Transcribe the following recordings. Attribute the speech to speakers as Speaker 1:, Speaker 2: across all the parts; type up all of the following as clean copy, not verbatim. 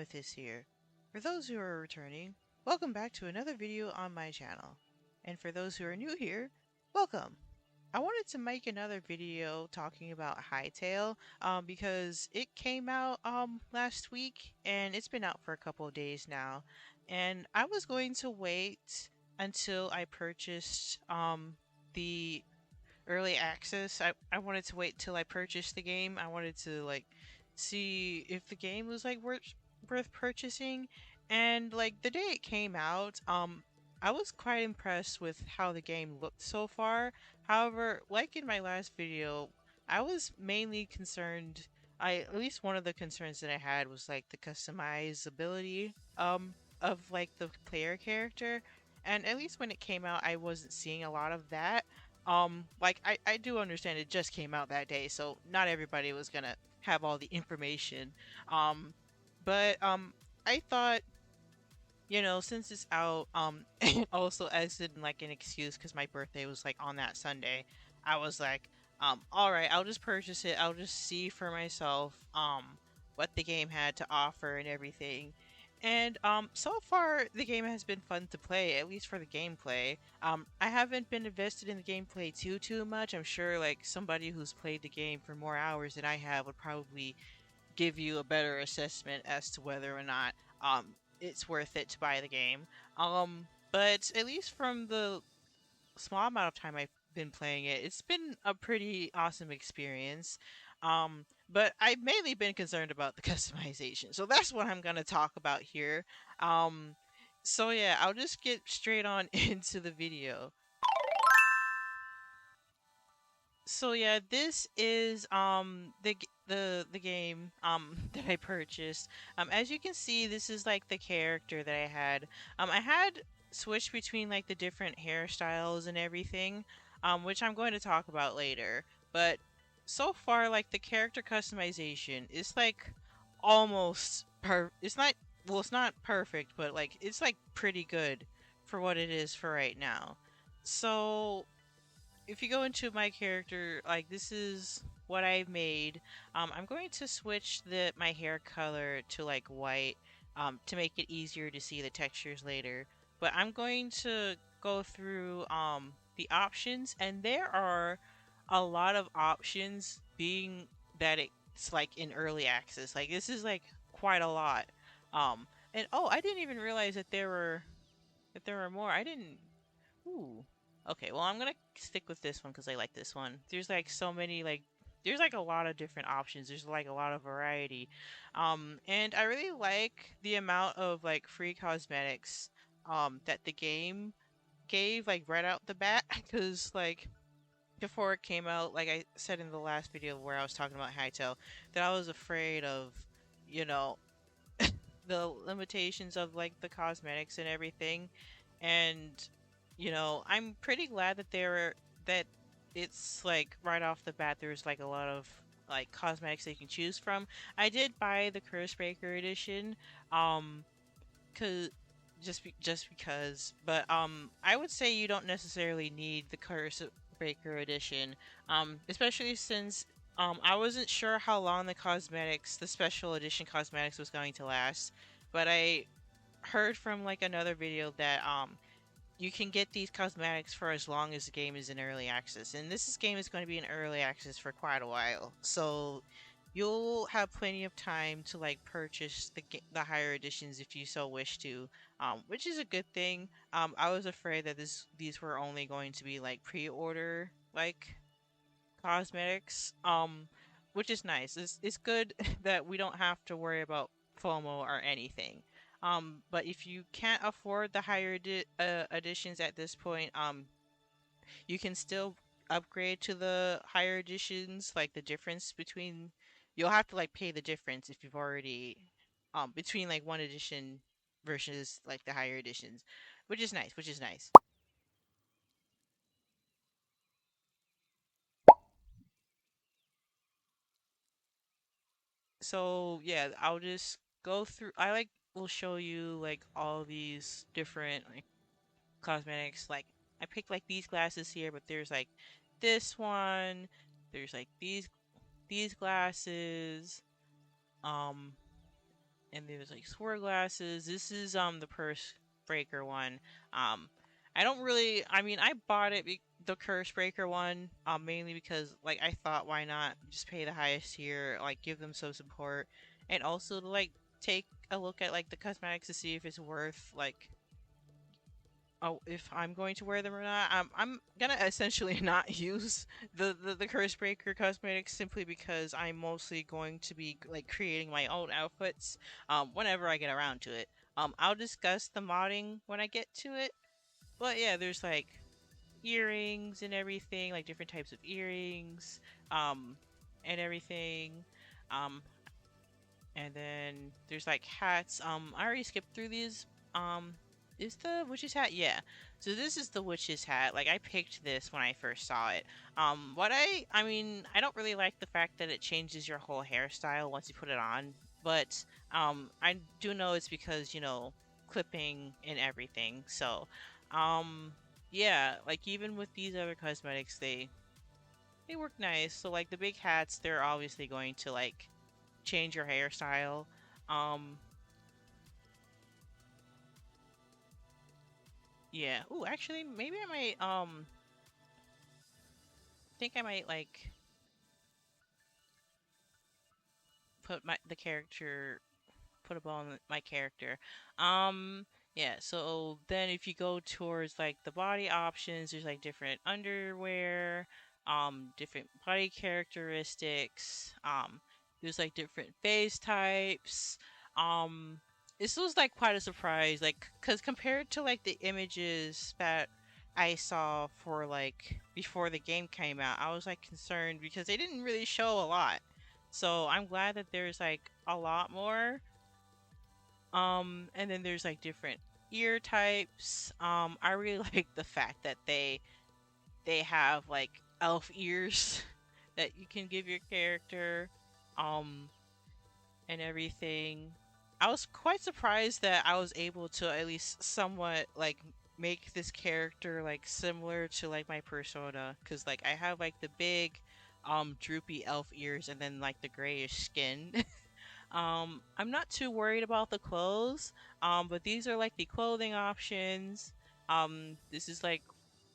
Speaker 1: HeyImAmethyst here. For those who are returning, welcome back to another video on my channel. And for those who are new here, welcome! I wanted to make another video talking about Hytale because it came out last week and it's been out for a couple of days now. And I was going to wait until I purchased the early access. I wanted to wait till I purchased the game. I wanted to like see if the game was like worth purchasing. And like the day it came out, I was quite impressed with how the game looked so far. However, like in my last video, I was mainly concerned. At least one of the concerns that I had was like the customizability of like the player character. And at least when it came out, I wasn't seeing a lot of that. Like I do understand it just came out that day, so not everybody was gonna have all the information. Um, but I thought, since it's out, and also as in like an excuse because my birthday was like on that Sunday, I was like, all right, I'll just purchase it. I'll just see for myself, what the game had to offer and everything. And so far the game has been fun to play, at least for the gameplay. I haven't been invested in the gameplay too much. I'm sure like somebody who's played the game for more hours than I have would probably give you a better assessment as to whether or not it's worth it to buy the game. But at least from the small amount of time I've been playing it, it's been a pretty awesome experience. But I've mainly been concerned about the customization, so that's what I'm gonna talk about here. Um, so yeah, I'll just get straight on into the video. So yeah, this is the game that I purchased. As you can see, this is like the character that I had. I had switched between like the different hairstyles and everything, which I'm going to talk about later. But so far, like the character customization is like almost it's not, well, it's not perfect, but like it's like pretty good for what it is for right now. So if you go into my character, like this is what I've made. I'm going to switch my hair color to like white, to make it easier to see the textures later. But I'm going to go through the options, and there are a lot of options, being that it's like in early access. Like this is like quite a lot. And oh, I didn't even realize that there were more. I didn't. Ooh. Okay, well, I'm gonna stick with this one because I like this one. There's like so many, like, there's like a lot of different options. There's like a lot of variety. And I really like the amount of like free cosmetics that the game gave like right out the bat because like before it came out, like I said in the last video where I was talking about Hytale, that I was afraid of, you know, the limitations of like the cosmetics and everything. And I'm pretty glad that that it's like right off the bat there's like a lot of like cosmetics that you can choose from. I did buy the Curse Breaker edition, um cuz just because, but I would say you don't necessarily need the Curse Breaker edition, especially since I wasn't sure how long the special edition cosmetics was going to last, but I heard from like another video that you can get these cosmetics for as long as the game is in early access, and game is going to be in early access for quite a while, so you'll have plenty of time to like purchase the higher editions if you so wish to, which is a good thing. I was afraid that these were only going to be like pre-order like cosmetics, which is nice. It's good that we don't have to worry about FOMO or anything. But if you can't afford the higher editions at this point, you can still upgrade to the higher editions. Like the difference between, you'll have to like pay the difference if you've already, between like one edition versus like the higher editions, which is nice. Which is nice. So yeah, I'll just go through. I like will show you like all these different like cosmetics. Like I picked like these glasses here, but there's like this one. There's like these glasses. Um, and there's like sword glasses. This is the purse breaker one. Um, I don't really. I mean, I bought it the curse breaker one mainly because like I thought why not just pay the highest tier, like give them some support, and also to like take a look at like the cosmetics to see if it's worth like oh, if I'm going to wear them or not. I'm gonna essentially not use the curse breaker cosmetics simply because I'm mostly going to be like creating my own outfits whenever I get around to it. I'll discuss the modding when I get to it. But yeah, there's like earrings and everything, like different types of earrings, um, and everything. Um, and then there's like hats. I already skipped through these. Um, is the witch's hat? Yeah. So this is the witch's hat. Like I picked this when I first saw it. What I mean, I don't really like the fact that it changes your whole hairstyle once you put it on. But I do know it's because clipping and everything. So, um, yeah. Like even with these other cosmetics, they work nice. So like the big hats, they're obviously going to like change your hairstyle. Um, yeah. Ooh, actually, maybe I might think I might like put the character put a ball in my character. Um, yeah. So then, if you go towards like the body options, there's like different underwear, different body characteristics. There's like different face types. Um, this was like quite a surprise, like because compared to like the images that I saw for like before the game came out, I was like concerned because they didn't really show a lot. So I'm glad that there's like a lot more. And then there's like different ear types. I really like the fact that they have like elf ears that you can give your character, um, and everything. I was quite surprised that I was able to at least somewhat like make this character like similar to like my persona, because like I have like the big droopy elf ears and then like the grayish skin. I'm not too worried about the clothes. But these are like the clothing options. This is like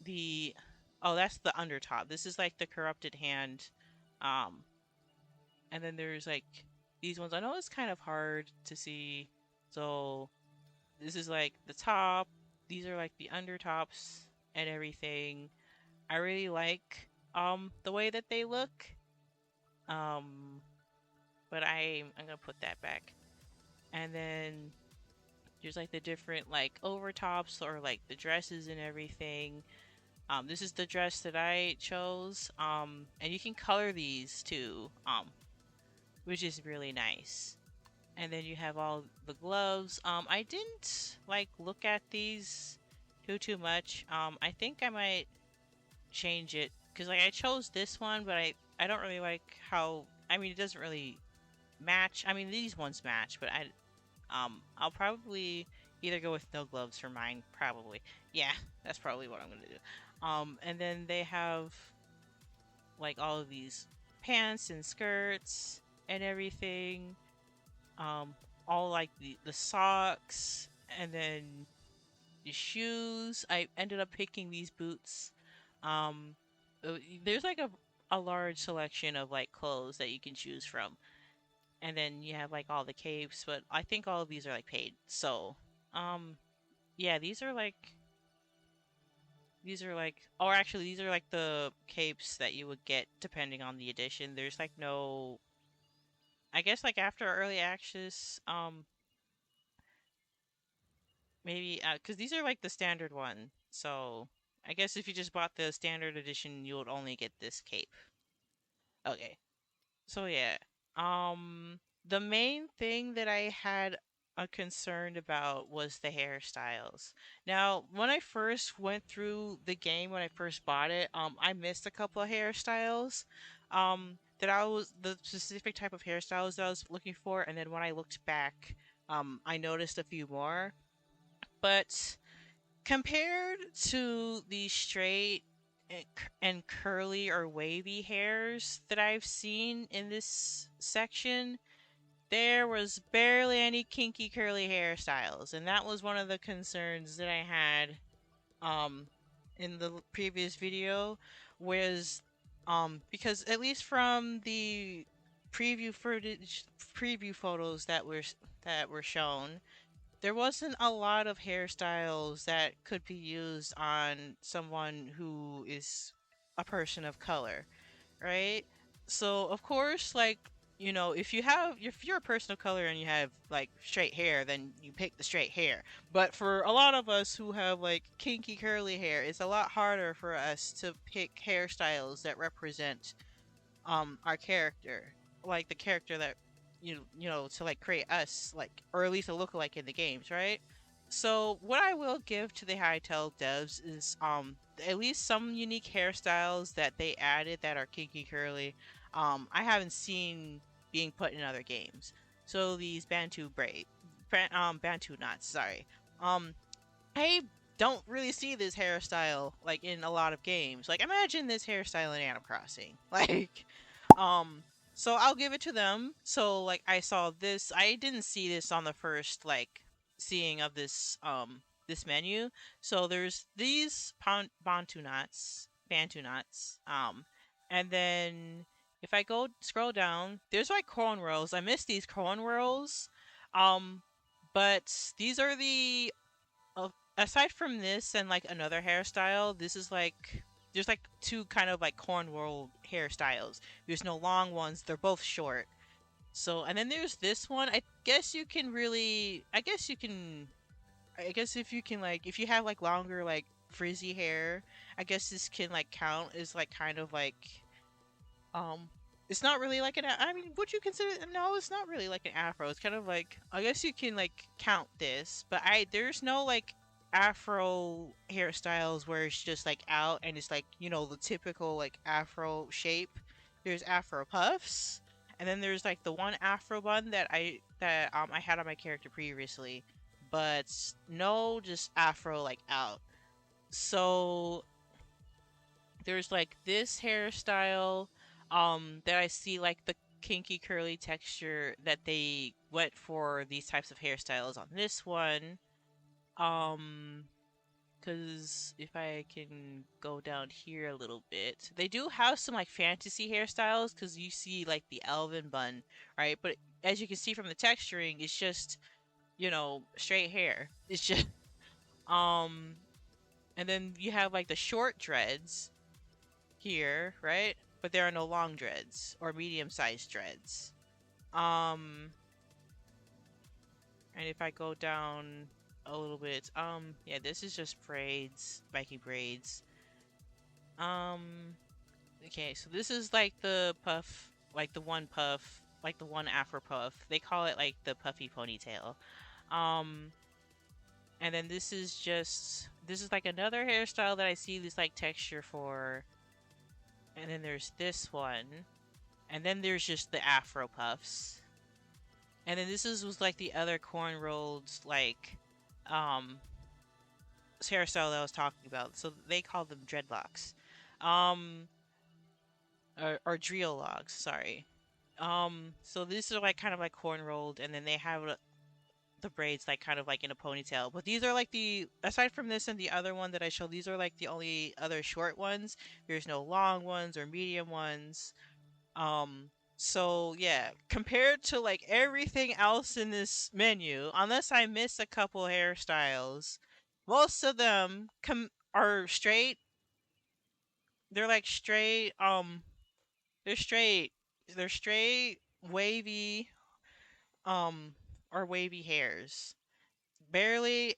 Speaker 1: the oh, that's the undertop. This is like the corrupted hand. Um, and then there's like these ones. I know it's kind of hard to see. So this is like the top. These are like the undertops and everything. I really like the way that they look. Um, but I'm gonna put that back. And then there's like the different like overtops or like the dresses and everything. This is the dress that I chose. And you can color these too, which is really nice. And then you have all the gloves. I didn't like look at these too much. I think I might change it because like I chose this one, but I don't really like how. I mean, it doesn't really match. I mean, these ones match, but I'll probably either go with no gloves for mine. Probably, yeah, that's probably what I'm gonna do. And then they have like all of these pants and skirts and everything. Um, all like the socks and then the shoes. I ended up picking these boots. Um, there's like a large selection of like clothes that you can choose from, and then you have like all the capes, but I think all of these are like paid. So, um, yeah, these are like, or actually, these are like the capes that you would get depending on the edition. There's like no, I guess like after early access, maybe because these are like the standard one. So I guess if you just bought the standard edition, you would only get this cape. Okay. So yeah, the main thing that I had a concern about was the hairstyles. Now, when I first went through the game, when I first bought it, I missed a couple of hairstyles, that I was the specific type of hairstyles that I was looking for, and then when I looked back, I noticed a few more. But compared to the straight and curly or wavy hairs that I've seen in this section, there was barely any kinky curly hairstyles, and that was one of the concerns that I had um in the previous video was because at least from the preview photos that were shown, there wasn't a lot of hairstyles that could be used on someone who is a person of color, right? So of course, like, if you're a person of color and you have like straight hair, then you pick the straight hair. But for a lot of us who have like kinky curly hair, it's a lot harder for us to pick hairstyles that represent our character, like the character that to like create us, like, or at least a lookalike in the games, right? So what I will give to the Hytale devs is at least some unique hairstyles that they added that are kinky curly. I haven't seen being put in other games. So these Bantu knots, sorry. Um I don't really see this hairstyle like in a lot of games. Like, imagine this hairstyle in Animal Crossing. Like, um, so I'll give it to them. So like I saw this, I didn't see this on the first like seeing of this menu. So there's these Bantu knots, and then if I go scroll down, there's like cornrows. I miss these cornrows, um, but these are the aside from this and like another hairstyle, this is like there's like two kind of like cornrow hairstyles. There's no long ones; they're both short. So, and then there's this one. I guess you can really. I guess you can. I guess if you can like if you have like longer like frizzy hair, I guess this can like count as like kind of like um, it's not really like I mean, would you consider? No, it's not really like an afro. It's kind of like I guess you can like count this, but there's no like afro hairstyles where it's just like out and it's like the typical like afro shape. There's afro puffs, and then there's like the one afro bun that I had on my character previously, but no, just afro like out. So there's like this hairstyle that I see like the kinky curly texture that they went for these types of hairstyles on this one. Um because if I can go down here a little bit, they do have some like fantasy hairstyles because you see like the elven bun, right? But as you can see from the texturing, it's just straight hair. It's just um and then you have like the short dreads here, right? But there are no long dreads or medium-sized dreads. Um, and if I go down a little bit, yeah, this is just braids, Viking braids. Um, okay, so this is like the puff, like the one puff, like the one afro puff. They call it like the puffy ponytail. Um, and then this is like another hairstyle that I see this like texture for. And then there's this one. And then there's just the afro puffs. And then was like the other corn rolled like um hairstyle that I was talking about. So they call them dreadlocks. Um or drill logs, sorry. So these are like kind of like corn rolled, and then they have the braids like kind of like in a ponytail. But these are like the aside from this and the other one that I showed, these are like the only other short ones. There's no long ones or medium ones. So yeah, compared to like everything else in this menu, unless I miss a couple hairstyles, most of them are straight. They're like straight, they're straight. They're straight, wavy, um, or wavy hairs. Barely,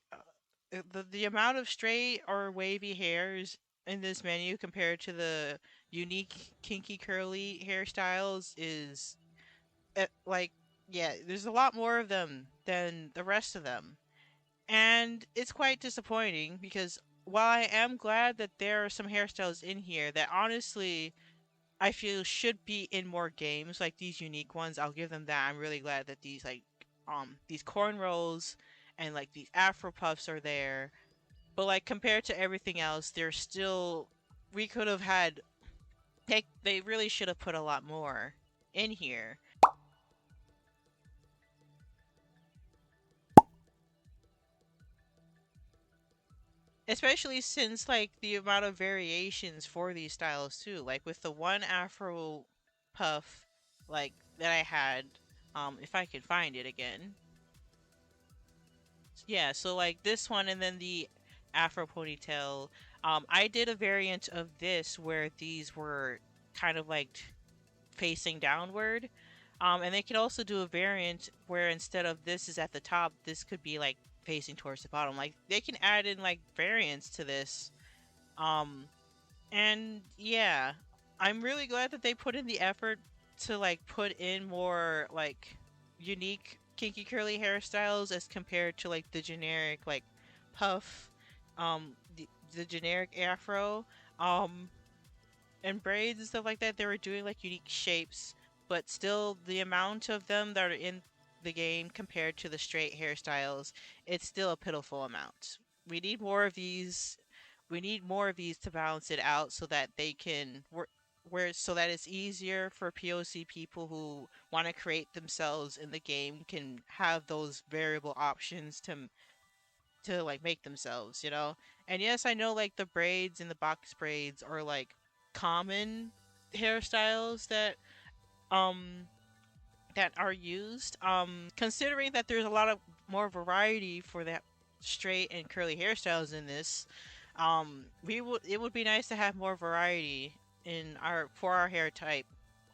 Speaker 1: the amount of straight or wavy hairs in this menu compared to the unique kinky curly hairstyles is like, yeah, there's a lot more of them than the rest of them. And it's quite disappointing because while I am glad that there are some hairstyles in here that honestly I feel should be in more games, like these unique ones, I'll give them that. I'm really glad that these cornrows and like these afro puffs are there. But like compared to everything else, they're still we could have had they really should have put a lot more in here. especially since like the amount of variations for these styles too. Like with the one Afro puff, like that I had, if I could find it again, yeah. So like this one, and then the Afro ponytail. I did a variant of this where these were kind of like facing downward. And they could also do a variant where instead of this is at the top, this could be like facing towards the bottom. Like they can add in like variants to this. Um, and yeah, I'm really glad that they put in the effort to like put in more like unique kinky curly hairstyles as compared to like the generic like puff, the generic afro. Um, and braids and stuff like that, they were doing like unique shapes, but still the amount of them that are in the game compared to the straight hairstyles, it's still a pitiful amount. We need more of these. We need more of these to balance it out so that they can work where so that it's easier for POC people who want to create themselves in the game can have those variable options to like make themselves, you know? And yes, I know like the braids and the box braids are like common hairstyles um that are used. Considering that there's a lot of more variety for that straight and curly hairstyles in this, we would it would be nice to have more variety in our for our hair type,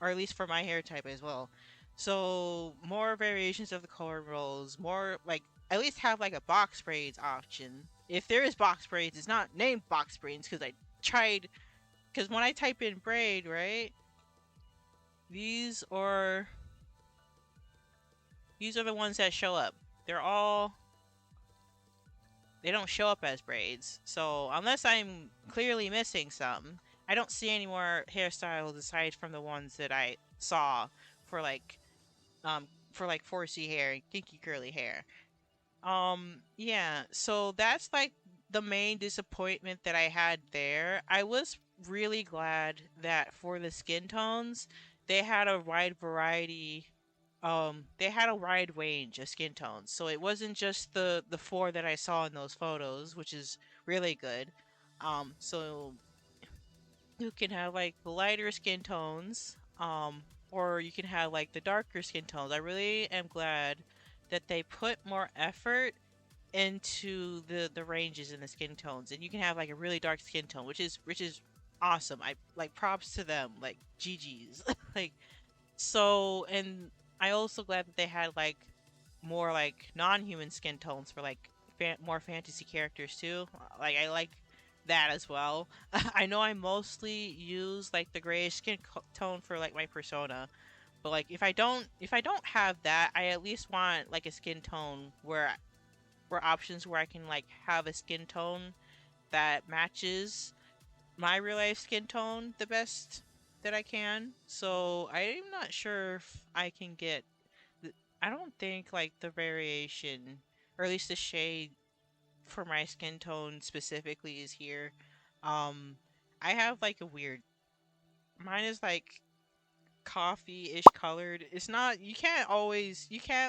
Speaker 1: or at least for my hair type as well. So more variations of the color rolls, more like at least have like a box braids option. If there is box braids, it's not named box braids because I tried because when I type in braid, right, these are these are the ones that show up. They're all they don't show up as braids. So unless I'm clearly missing some, I don't see any more hairstyles aside from the ones that I saw for like for like 4C hair and kinky curly hair. Yeah, so that's like the main disappointment that I had there. I was really glad that for the skin tones, they had a wide variety. They had a wide range of skin tones. So it wasn't just the four that I saw in those photos, which is really good. So you can have like the lighter skin tones, or you can have like the darker skin tones. I really am glad that they put more effort into the ranges in the skin tones, and you can have like a really dark skin tone, which is awesome. I like props to them, like GG's. Like so, and I also glad that they had like more like non-human skin tones for like more fantasy characters too. Like I like that as well. I know I mostly use like the grayish skin tone for like my persona, but like if I don't have that, I at least want like a skin tone where options where I can like have a skin tone that matches my real life skin tone the best that I can. So I'm not sure if I can get. I don't think like the variation, or at least the shade for my skin tone specifically is here. Um, I have like a weird. Mine is like coffee-ish colored. It's not you can't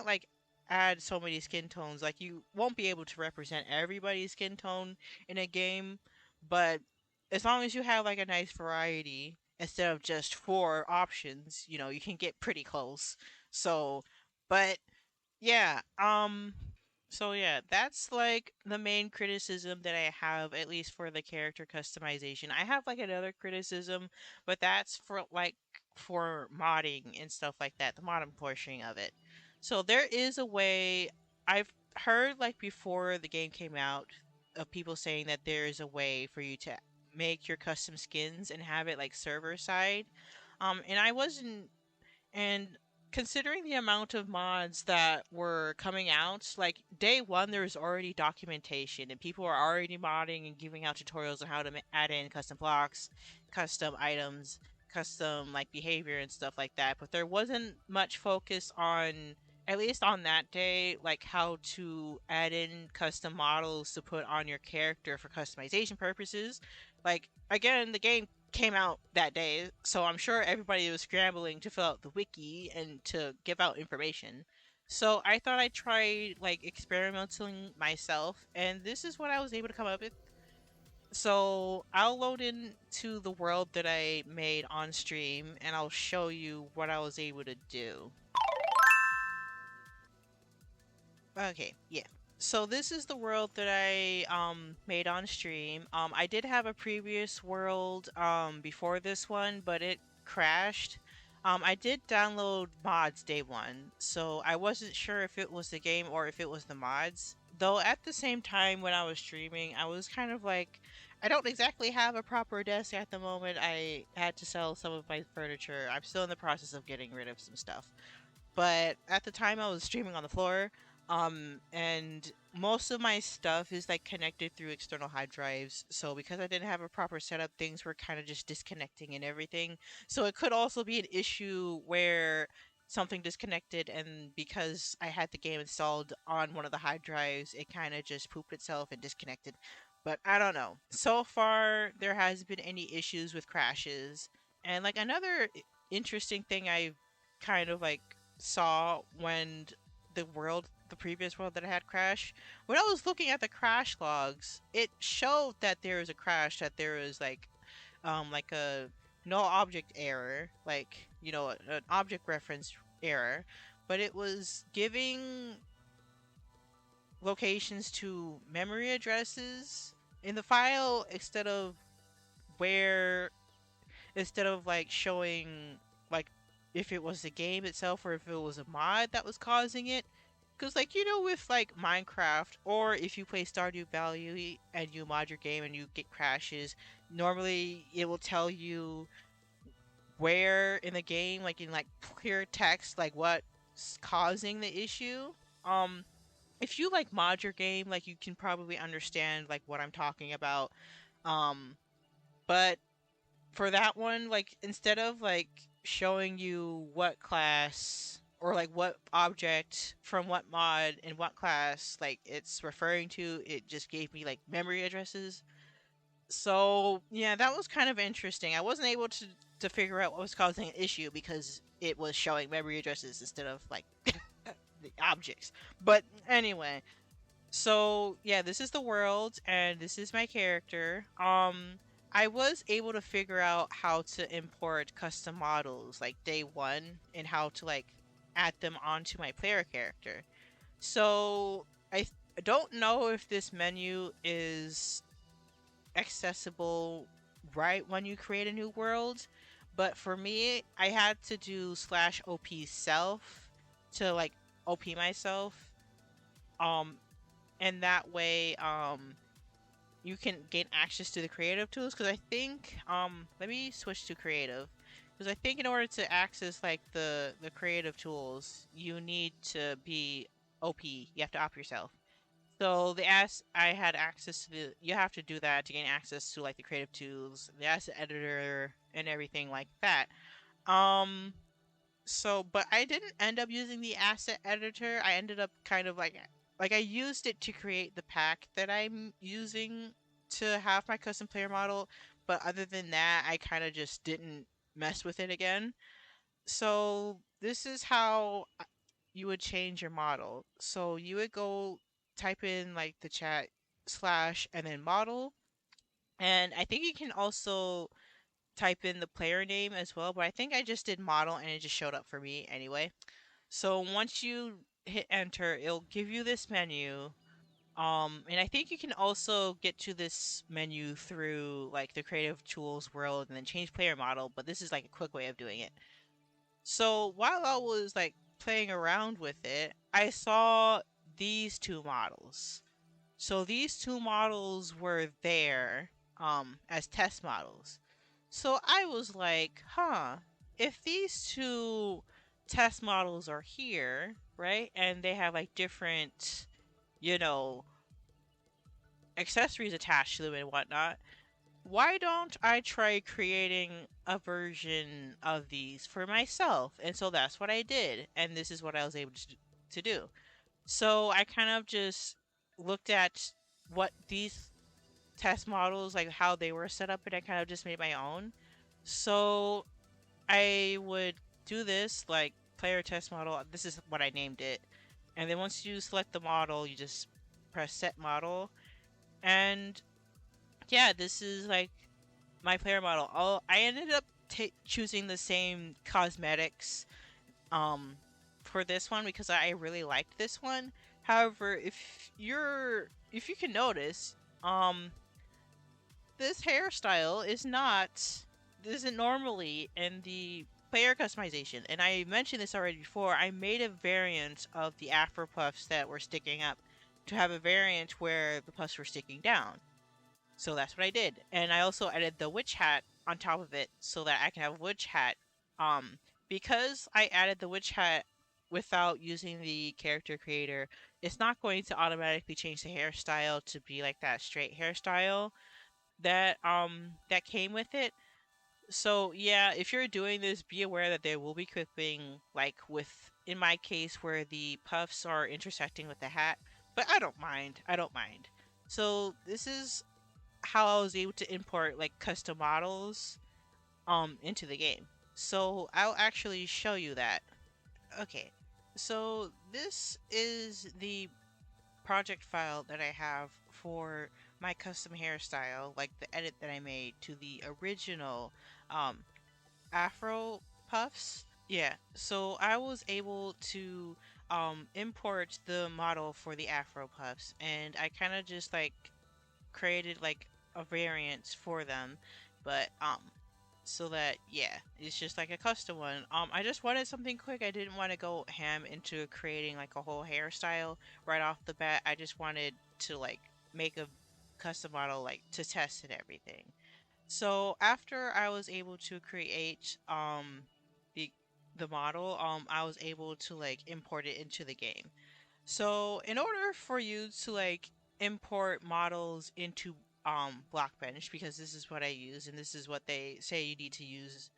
Speaker 1: like add so many skin tones. Like you won't be able to represent everybody's skin tone in a game, but as long as you have like a nice variety instead of just four options, you know, you can get pretty close. So, but yeah, so yeah, that's like the main criticism that I have, at least for the character customization. I have like another criticism, but that's for like for modding and stuff like that, the modding portion of it. So there is a way I've heard like before the game came out of people saying that there is a way for you to make your custom skins and have it like server side. And I wasn't and considering the amount of mods that were coming out, like day one, there was already documentation and people were already modding and giving out tutorials on how to add in custom blocks, custom items, custom like behavior and stuff like that. But there wasn't much focus on, at least on that day, like how to add in custom models to put on your character for customization purposes. Like, again, the game came out that day, so I'm sure everybody was scrambling to fill out the wiki and to give out information. So I thought I'd try like experimenting myself, and this is what I was able to come up with. So I'll load into the world that I made on stream and I'll show you what I was able to do. Okay, yeah. So this is the world that I made on stream. I did have a previous world before this one, but it crashed. I did download mods day one, so I wasn't sure if it was the game or if it was the mods. Though at the same time when I was streaming, I was kind of like, I don't exactly have a proper desk at the moment. I had to sell some of my furniture. I'm still in the process of getting rid of some stuff, but at the time I was streaming on the floor, and most of my stuff is like connected through external hard drives. So because I didn't have a proper setup, things were kind of just disconnecting and everything. So it could also be an issue where something disconnected, and because I had the game installed on one of the hard drives, it kind of just pooped itself and disconnected. But I don't know. So far, there hasn't been any issues with crashes. And like another interesting thing I kind of like saw when the previous world that I had crash, when I was looking at the crash logs, it showed that there was a crash, that there was like a no object error, like, you know, an object reference error, but it was giving locations to memory addresses in the file where instead of like showing like if it was the game itself or if it was a mod that was causing it. Because, like, you know, with like Minecraft, or if you play Stardew Valley and you mod your game and you get crashes, normally it will tell you where in the game, like in like clear text, like what's causing the issue. Um, if you like mod your game, like you can probably understand like what I'm talking about. Um, but for that one, like instead of like showing you what class or like what object from what mod and what class like it's referring to, it just gave me like memory addresses. So yeah, that was kind of interesting. I wasn't able to figure out what was causing an issue because it was showing memory addresses instead of like the objects. But anyway, so yeah, this is the world and this is my character. I was able to figure out how to import custom models like day one and how to like add them onto my player character. So don't know if this menu is accessible right when you create a new world, but for me, I had to do slash op self to like op myself. Um, and that way you can gain access to the creative tools, because I think let me switch to creative, because I think in order to access like the creative tools you need to be op, you have to op yourself. So I had access to you have to do that to gain access to like the creative tools, the asset editor and everything like that. um so, but I didn't end up using the asset editor. I ended up kind of like I used it to create the pack that I'm using to have my custom player model, but other than that, I kind of just didn't mess with it again. So, this is how you would change your model. So, you would go type in like the chat slash and then model, and I think you can also type in the player name as well, but I think I just did model and it just showed up for me anyway. So once you hit enter, it'll give you this menu. And I think you can also get to this menu through like the creative tools world and then change player model, but this is like a quick way of doing it. So while I was like playing around with it, I saw these two models. So these two models were there as test models. So I was like, huh, if these two test models are here, right, and they have like different, you know, accessories attached to them and whatnot, why don't I try creating a version of these for myself? And so that's what I did. And this is what I was able to do. So I kind of just looked at what these test models, like how they were set up, and I kind of just made my own. So I would do this like player test model. This is what I named it. And then once you select the model, you just press set model. And yeah, this is like my player model. I ended up choosing the same cosmetics um for this one because I really liked this one. However, if you can notice, this hairstyle isn't normally in the player customization. And I mentioned this already before. I made a variant of the afro puffs that were sticking up to have a variant where the puffs were sticking down. So that's what I did. And I also added the witch hat on top of it so that I can have a witch hat. Um, because I added the witch hat without using the character creator, it's not going to automatically change the hairstyle to be like that straight hairstyle that came with it. So yeah, if you're doing this, be aware that there will be clipping, like with in my case where the puffs are intersecting with the hat. But I don't mind. I don't mind. So this is how I was able to import like custom models into the game. So I'll actually show you that. Okay. So this is the project file that I have for my custom hairstyle, like the edit that I made to the original um afro puffs. Yeah. So I was able to import the model for the afro puffs, and I kind of just like created like a variant for them, but so that yeah, it's just like a custom one. I just wanted something quick. I didn't want to go ham into creating like a whole hairstyle right off the bat. I just wanted to like make a custom model like to test and everything. So after I was able to create the the model, I was able to like import it into the game. So in order for you to like import models into Blockbench, because this is what I use and this is what they say you need to use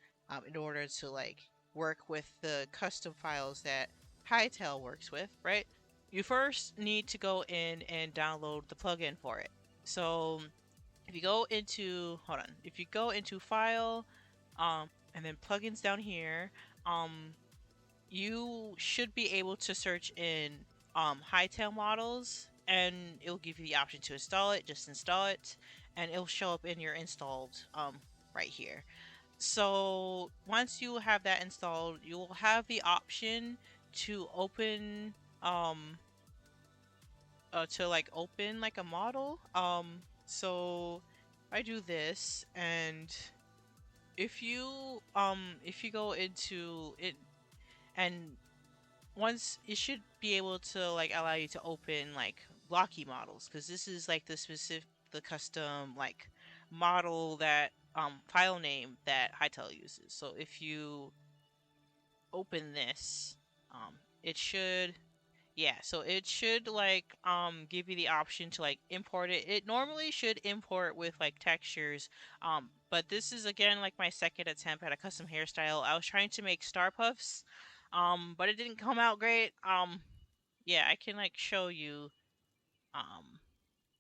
Speaker 1: in order to like work with the custom files that Hytale works with, right? You first need to go in and download the plugin for it. So if you go into if you go into file, and then plugins down here, um, you should be able to search in Hytale models, and it'll give you the option to install it. Just install it, and it'll show up in your installed right here. So once you have that installed, you will have the option to open um to like open like a model. So I do this, and if you go into it, and once it should be able to like allow you to open like blocky models, because this is like the custom like model that file name that Hytale uses. So if you open this, it should, yeah, so it should like give you the option to like import it. It normally should import with like textures, but this is again like my second attempt at a custom hairstyle. I was trying to make star puffs, but it didn't come out great. Yeah, I can like show you um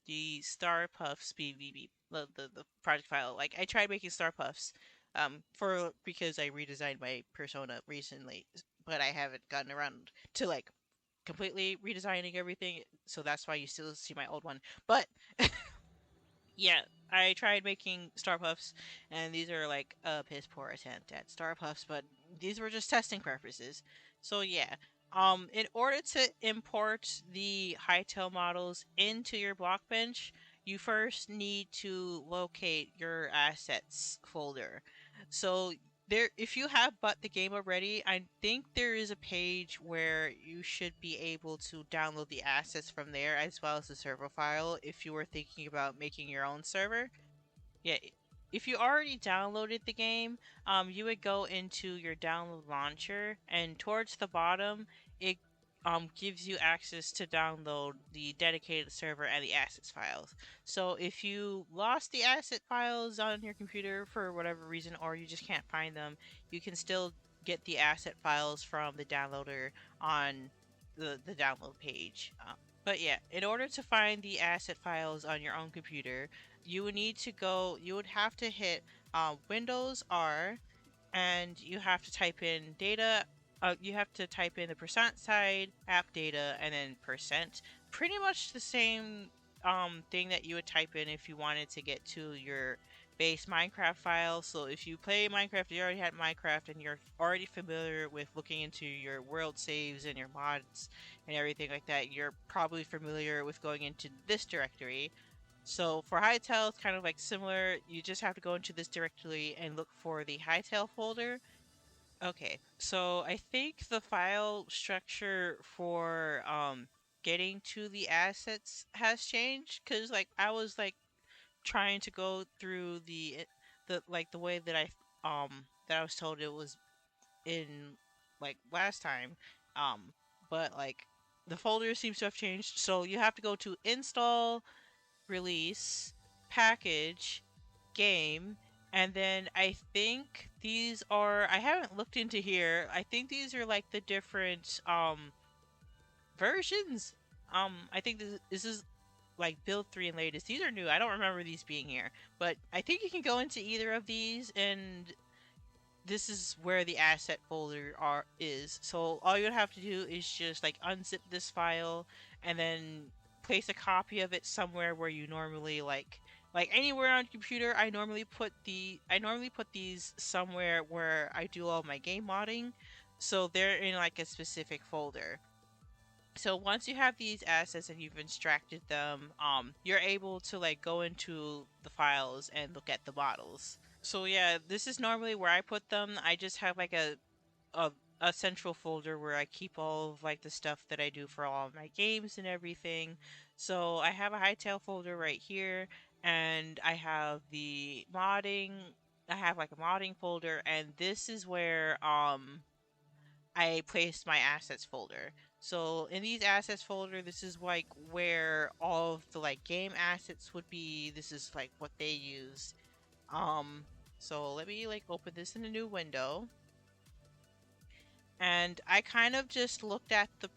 Speaker 1: the star puffs BBB, the project file. Like I tried making star puffs for because I redesigned my persona recently, but I haven't gotten around to like completely redesigning everything, so that's why you still see my old one. But yeah, I tried making Star Puffs, and these are like a piss poor attempt at Star Puffs, but these were just testing purposes. So yeah, in order to import the Hytale models into your Blockbench, you first need to locate your assets folder. So there, if you have bought the game already, I think there is a page where you should be able to download the assets from there as well as the server file if you were thinking about making your own server. Yeah, if you already downloaded the game, you would go into your download launcher, and towards the bottom, it gives you access to download the dedicated server and the assets files. So if you lost the asset files on your computer for whatever reason, or you just can't find them, you can still get the asset files from the downloader on the download page. But yeah, in order to find the asset files on your own computer, you would have to hit Windows R, and you have to type in data. You have to type in the percent side, app data, and then percent. Pretty much the same thing that you would type in if you wanted to get to your base Minecraft file. So if you play Minecraft, you already had Minecraft and you're already familiar with looking into your world saves and your mods and everything like that, you're probably familiar with going into this directory. So for Hytale, it's kind of like similar. You just have to go into this directory and look for the Hytale folder. Okay, so I think the file structure for getting to the assets has changed because like I was like trying to go through the like the way that I was told it was in like last time, um but like the folder seems to have changed. So you have to go to install, release, package, game, and then I think these are, I haven't looked into here. I think these are like the different versions. I think this is like build 3 and latest. These are new. I don't remember these being here, but I think you can go into either of these, and this is where the asset folder is. So all you have to do is just like unzip this file and then place a copy of it somewhere where you normally like anywhere on your computer. I normally put these somewhere where I do all my game modding. So they're in like a specific folder. So once you have these assets and you've extracted them, you're able to like go into the files and look at the models. So yeah, this is normally where I put them. I just have like a a central folder where I keep all of like the stuff that I do for all of my games and everything. So I have a Hytale folder right here, and I have the modding. I have like a modding folder, and this is where I placed my assets folder. So in these assets folder, this is like where all of the like game assets would be. This is like what they use. Um, so let me like open this in a new window. And I kind of just looked at the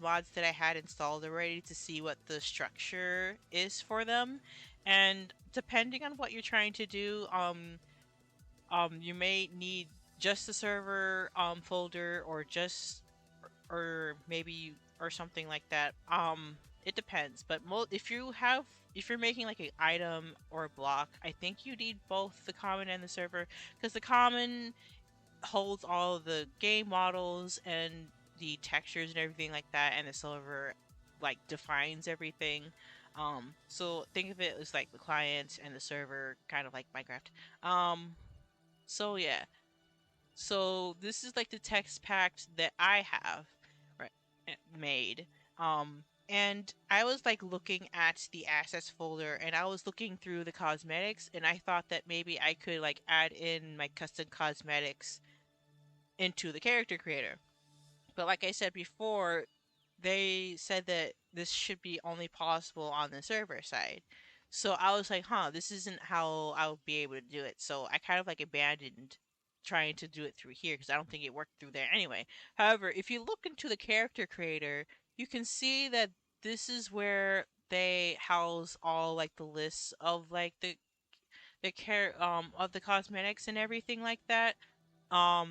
Speaker 1: mods that I had installed already to see what the structure is for them. And depending on what you're trying to do, you may need just the server folder or just or maybe or something like that. It depends, but if you're making like an item or a block, I think you need both the common and the server, because the common holds all of the game models and the textures and everything like that, and the server like defines everything. So think of it as like the client and the server, kind of like Minecraft. So yeah, so this is like the text pack that I have, right, made. And I was like looking at the assets folder, and I was looking through the cosmetics, and I thought that maybe I could like add in my custom cosmetics into the character creator. But like I said before, they said that this should be only possible on the server side. So I was like, huh, this isn't how I would be able to do it. So I kind of like abandoned trying to do it through here because I don't think it worked through there anyway. However, if you look into the character creator, you can see that this is where they house all like the lists of like the care of the cosmetics and everything like that.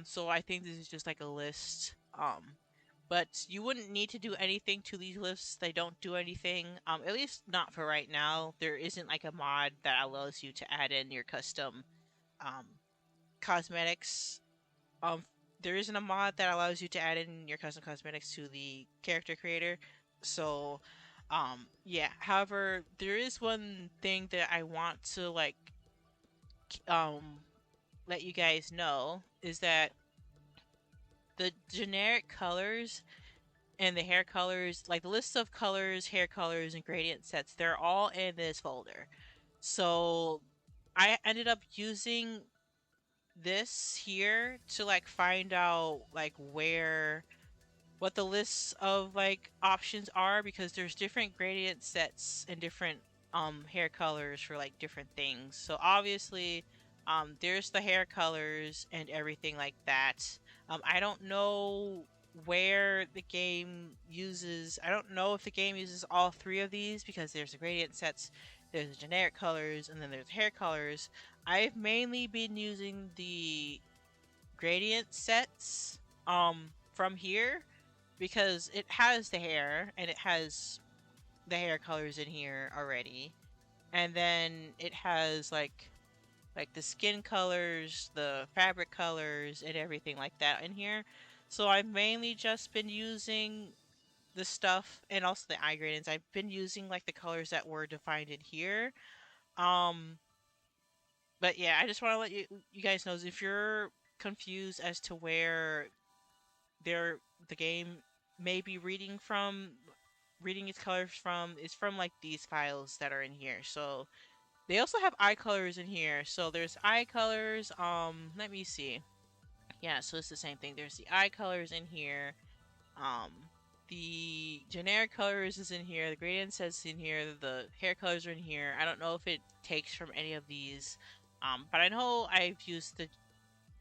Speaker 1: So I think this is just like a list. But you wouldn't need to do anything to these lists. They don't do anything. At least not for right now. There isn't like a mod that allows you to add in your custom um cosmetics. Um there isn't a mod that allows you to add in your custom cosmetics to the character creator. So yeah. However, there is one thing that I want to like let you guys know is that the generic colors and the hair colors, like the list of colors, hair colors, and gradient sets, they're all in this folder. So I ended up using this here to like find out like where what the lists of like options are, because there's different gradient sets and different hair colors for like different things. So obviously there's the hair colors and everything like that. I don't know where the game uses, I don't know if the game uses all three of these, because there's the gradient sets, there's the generic colors, and then there's hair colors. I've mainly been using the gradient sets from here because it has the hair and it has the hair colors in here already. And then it has like the skin colors, the fabric colors, and everything like that in here. So I've mainly just been using the stuff and also the eye gradients. I've been using like the colors that were defined in here. Um, but yeah, I just want to let you guys know if you're confused as to where they're the game may be reading its colors from is from like these files that are in here. So they also have eye colors in here. So there's eye colors. Let me see. Yeah, so it's the same thing. There's the eye colors in here. Um, the generic colors is in here. The gradient sets in here. The hair colors are in here. I don't know if it takes from any of these. But I know I've used the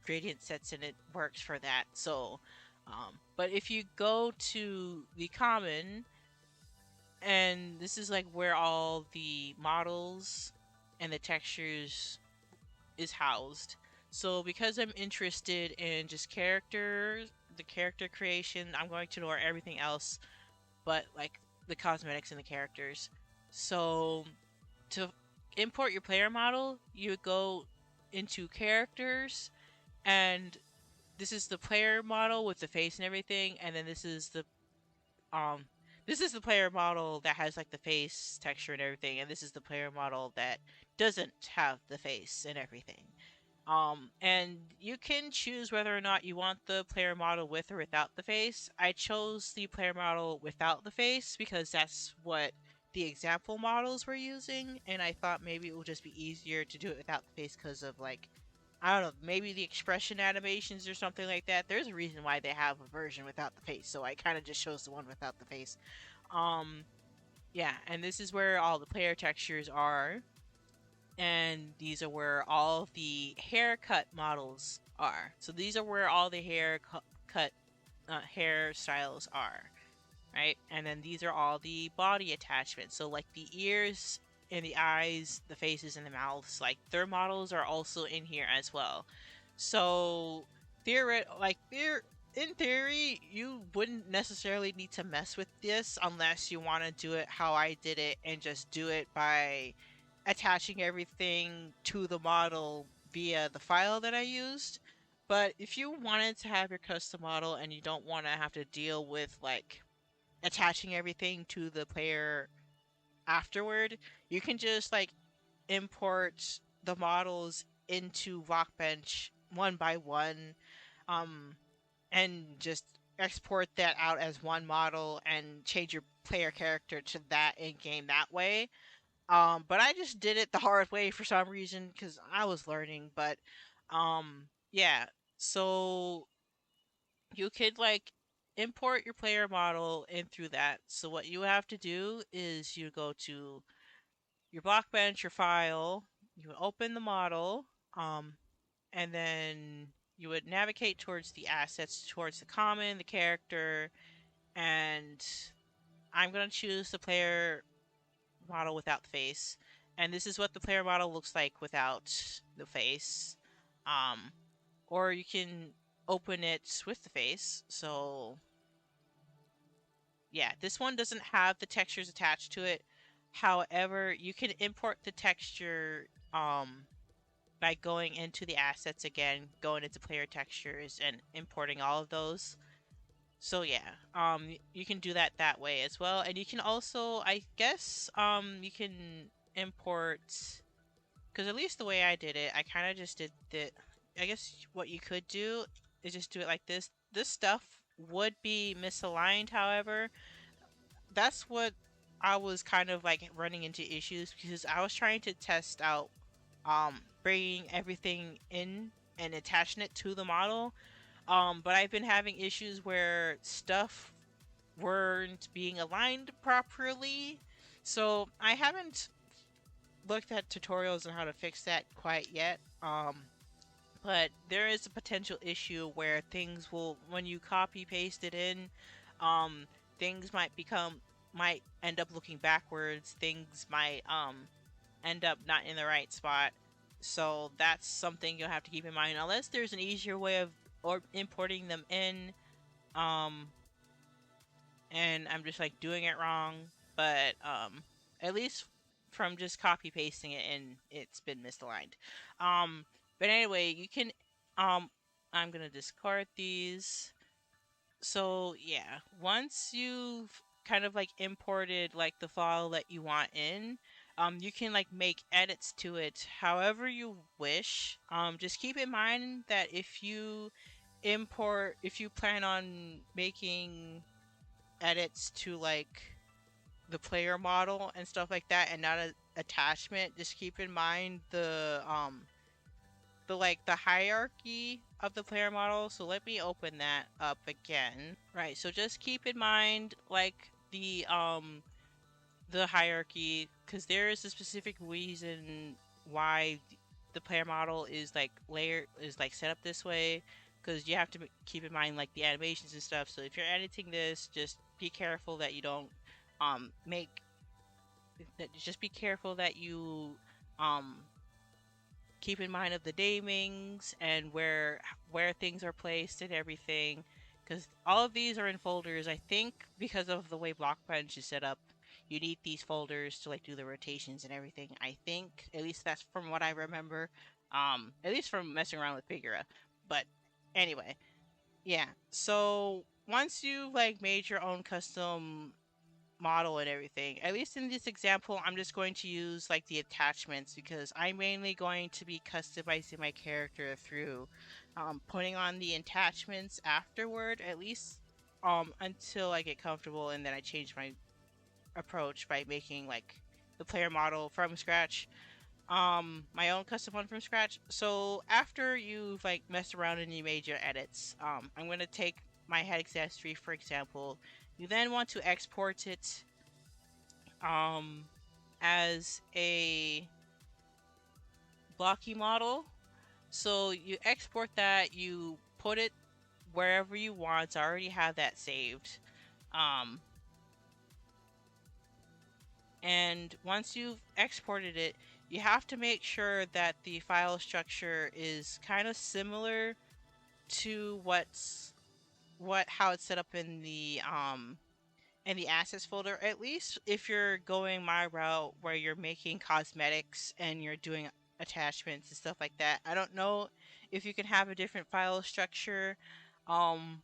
Speaker 1: gradient sets and it works for that. So, but if you go to the common, and this is like where all the models and the textures is housed. So because I'm interested in just characters, the character creation, I'm going to ignore everything else but like the cosmetics and the characters. So to import your player model, you would go into characters, and this is the player model with the face and everything, and then um this is the player model that has like the face texture and everything, and this is the player model that doesn't have the face and everything. And you can choose whether or not you want the player model with or without the face. I chose the player model without the face because that's what the example models were using, and I thought maybe it would just be easier to do it without the face because of like, I don't know, maybe the expression animations or something like that. There's a reason why they have a version without the face, so I kind of just chose the one without the face. Um, yeah, and this is where all the player textures are, and these are where all the haircut models are. So these are where all the cut hairstyles are, right? And then these are all the body attachments. So like the ears and the eyes, the faces and the mouths, like their models are also in here as well. So in theory, you wouldn't necessarily need to mess with this unless you want to do it how I did it and just do it by attaching everything to the model via the file that I used. But if you wanted to have your custom model and you don't want to have to deal with like attaching everything to the player afterward, you can just like import the models into Workbench one by one, um, and just export that out as one model and change your player character to that in game that way. But I just did it the hard way for some reason because I was learning. But, yeah. So you could like import your player model in through that. So what you have to do is you go to your Blockbench, your file, you would open the model, um, and then you would navigate towards the assets, towards the common, the character, and I'm gonna choose the player model without the face. And this is what the player model looks like without the face. Um, or you can open it with the face. So yeah, this one doesn't have the textures attached to it. However, you can import the texture by going into the assets again, going into player textures and importing all of those. So yeah, you can do that way as well, and you can also, I guess, you can import, because at least the way I did it, I kind of just did the. I guess what you could do is just do it like this. This stuff would be misaligned, however, that's what I was kind of like running into issues because I was trying to test out bringing everything in and attaching it to the model. But I've been having issues where stuff weren't being aligned properly. So I haven't looked at tutorials on how to fix that quite yet. But there is a potential issue where things will, when you copy paste it in, um, things might end up looking backwards. Things might end up not in the right spot. So that's something you'll have to keep in mind. Unless there's an easier way of or importing them in, um, and I'm just like doing it wrong. but at least from just copy pasting it and it's been misaligned. Um, but anyway, you can um I'm gonna discard these. So yeah, once you've kind of like imported like the file that you want in, you can like make edits to it however you wish. Just keep in mind that if you plan on making edits to like the player model and stuff like that and not a attachment, just keep in mind the like the hierarchy of the player model. So let me open that up again. Right, so just keep in mind like the hierarchy, because there is a specific reason why the player model is like set up this way, because you have to keep in mind like the animations and stuff. So if you're editing this, just be careful that you don't make that just be careful that you um keep in mind of the namings and where things are placed and everything, because all of these are in folders. I think because of the way Blockbench is set up, you need these folders to like do the rotations and everything. I think, at least that's from what I remember, at least from messing around with Figura. But anyway, yeah, so once you like made your own custom model and everything. At least in this example, I'm just going to use like the attachments, because I'm mainly going to be customizing my character through putting on the attachments afterward, at least until I get comfortable, and then I change my approach by making like the player model from scratch, my own custom one from scratch. So after you've like messed around and you made your edits, I'm going to take my head accessory, for example. You then want to export it um, as a blocky model. So you export that, you put it wherever you want. I already have that saved. Um, and once you've exported it, you have to make sure that the file structure is kind of similar to how it's set up in the assets folder, at least if you're going my route where you're making cosmetics and you're doing attachments and stuff like that. I don't know if you can have a different file structure, um,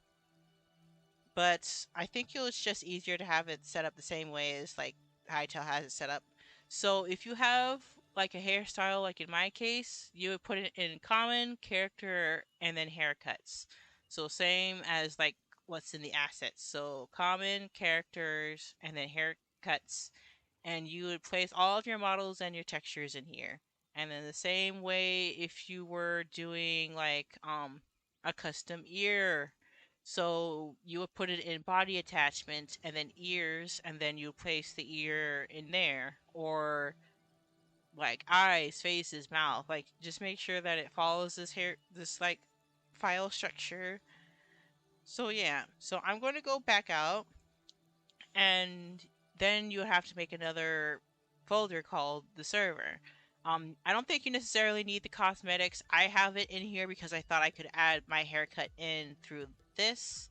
Speaker 1: but I think it's just easier to have it set up the same way as like Hytale has it set up. So if you have like a hairstyle, like in my case, you would put it in common, character, and then haircuts. So same as like what's in the assets. So common, characters, and then haircuts, and you would place all of your models and your textures in here. And then the same way if you were doing like a custom ear, so you would put it in body attachment and then ears, and then you place the ear in there, or like eyes, faces, mouth. Like just make sure that it follows this like file structure. So yeah, so I'm going to go back out, and then you have to make another folder called the server. I don't think you necessarily need the cosmetics. I have it in here because I thought I could add my haircut in through this.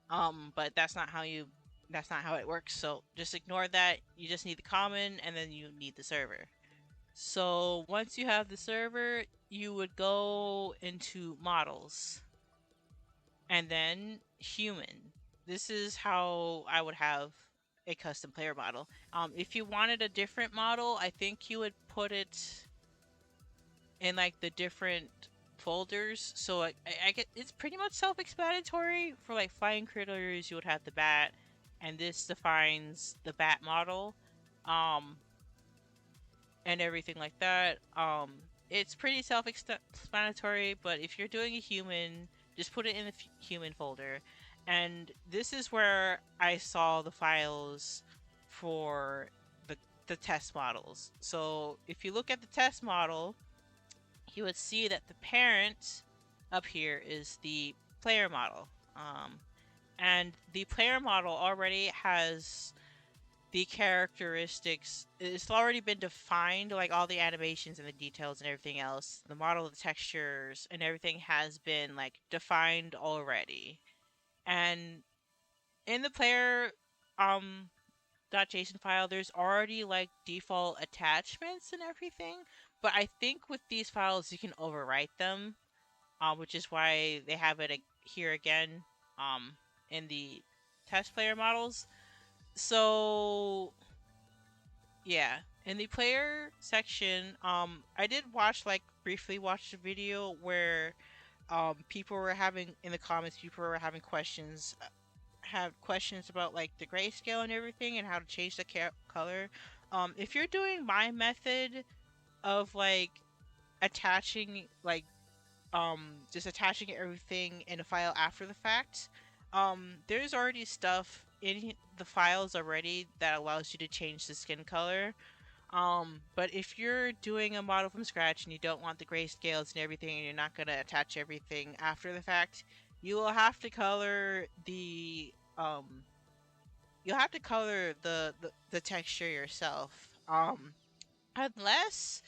Speaker 1: But that's not how it works. So just ignore that. You just need the common, and then you need the server. So once you have the server, you would go into models and then human. This is how I would have a custom player model. If you wanted a different model, I think you would put it in like the different folders. So I get, it's pretty much self-explanatory. For like flying critters, you would have the bat, and this defines the bat model, um, and everything like that. It's pretty self-explanatory, but if you're doing a human, just put it in the human folder. And this is where I saw the files for the test models. So if you look at the test model, you would see that the parent up here is the player model. And the player model already has the characteristics. It's already been defined, like all the animations and the details and everything else. The model, the textures, and everything has been like defined already. And in the player, um, .json file, there's already like default attachments and everything. But I think with these files, you can overwrite them, which is why they have it here again um, in the test player models. So yeah, in the player section, I did watch like briefly watch the video where people were having in the comments, people were having questions, have questions about like the grayscale and everything and how to change the color. If you're doing my method of like attaching like just attaching everything in a file after the fact, there's already stuff in the files already that allows you to change the skin color. But if you're doing a model from scratch and you don't want the grayscales and everything, and you're not gonna attach everything after the fact, you will have to color the you'll have to color the texture yourself. Unless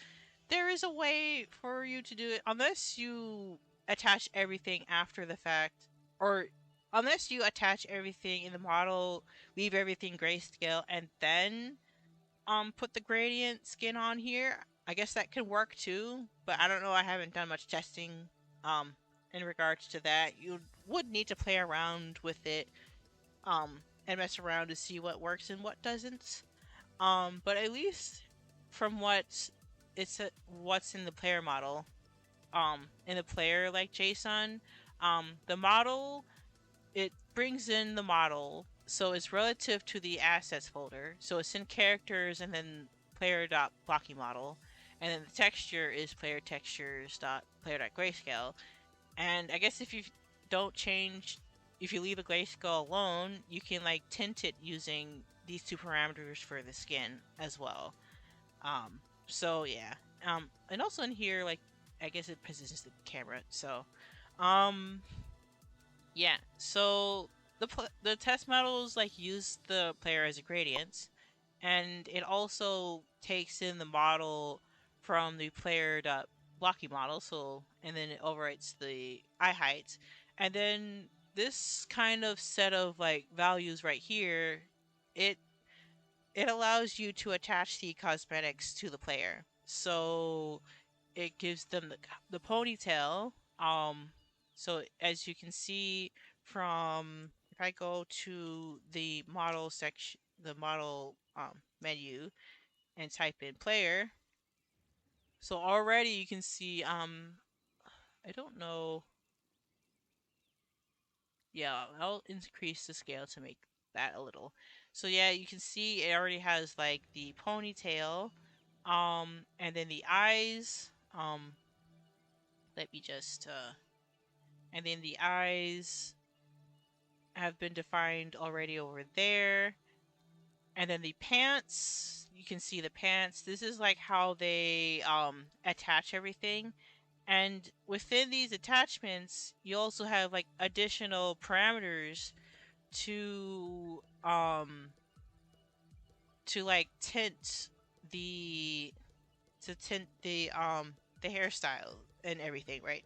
Speaker 1: there is a way for you to do it, unless you attach everything after the fact, or unless you attach everything in the model, leave everything grayscale, and then put the gradient skin on here. I guess that could work too, but I don't know. I haven't done much testing um in regards to that. You would need to play around with it and mess around to see what works and what doesn't. But at least from what's in the player model, in the player like JSON, the model, it brings in the model, so it's relative to the assets folder. So it's in characters and then player.blocky model, and then the texture is player textures dot player.grayscale. And I guess if you don't change, if you leave the grayscale alone, you can like tint it using these two parameters for the skin as well. So yeah. And also in here, like, I guess it positions the camera. So, um, yeah. So the test models like use the player as a gradient, and it also takes in the model from the player dot blocky model. So and then it overwrites the eye height, and then this kind of set of like values right here, it it allows you to attach the cosmetics to the player. So it gives them the ponytail. So as you can see from, if I go to the model section, the model menu, and type in player, so already you can see I don't know. Yeah, I'll increase the scale to make that a little. So yeah, you can see it already has like the ponytail, and then the eyes. Let me just and then the eyes have been defined already over there. And then the pants, you can see the pants. This is like how they attach everything. And within these attachments, you also have like additional parameters to like the tint the hairstyle and everything, right?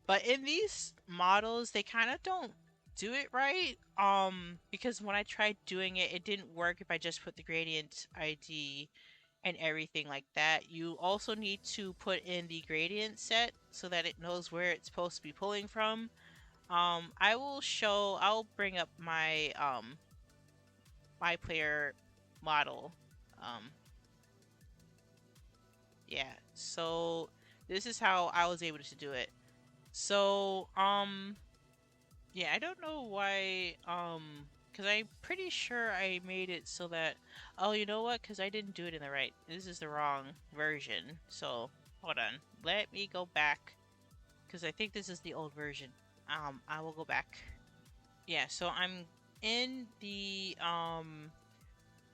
Speaker 1: But in these models, they kind of don't do it right. Because when I tried doing it, it didn't work if I just put the gradient ID and everything like that. You also need to put in the gradient set so that it knows where it's supposed to be pulling from. I'll bring up my player model. Um, yeah. So this is how I was able to do it. So, yeah, I don't know why, because I'm pretty sure I made it so that, oh, you know what? Because I didn't do it in the right, this is the wrong version. So, hold on. Let me go back, because I think this is the old version. I will go back. Yeah, so I'm in the,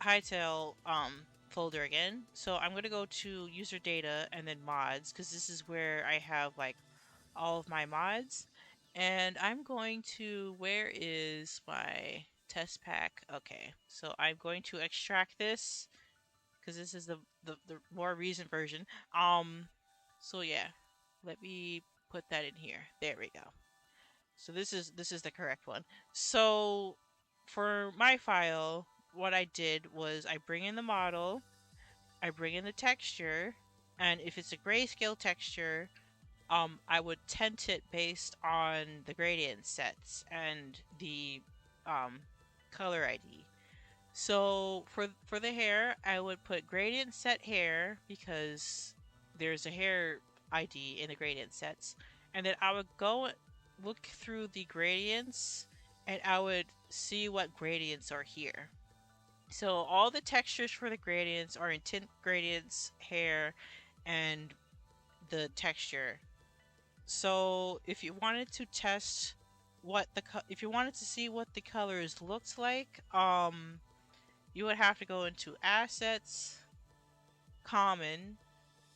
Speaker 1: Hytale, folder again. So I'm going to go to user data and then mods, because this is where I have, like, all of my mods. And I'm going to, where is my test pack? Okay, so I'm going to extract this because this is the more recent version. So yeah, let me put that in here. There we go. So this is the correct one. So for my file, what I did was I bring in the model, I bring in the texture, and if it's a grayscale texture, I would tint it based on the gradient sets and the um, color ID. So for the hair, I would put gradient set hair because there's a hair ID in the gradient sets, and then I would go look through the gradients and I would see what gradients are here. So all the textures for the gradients are in tint gradients, hair, and the texture. So if you wanted to test if you wanted to see what the colors looked like, you would have to go into assets, common,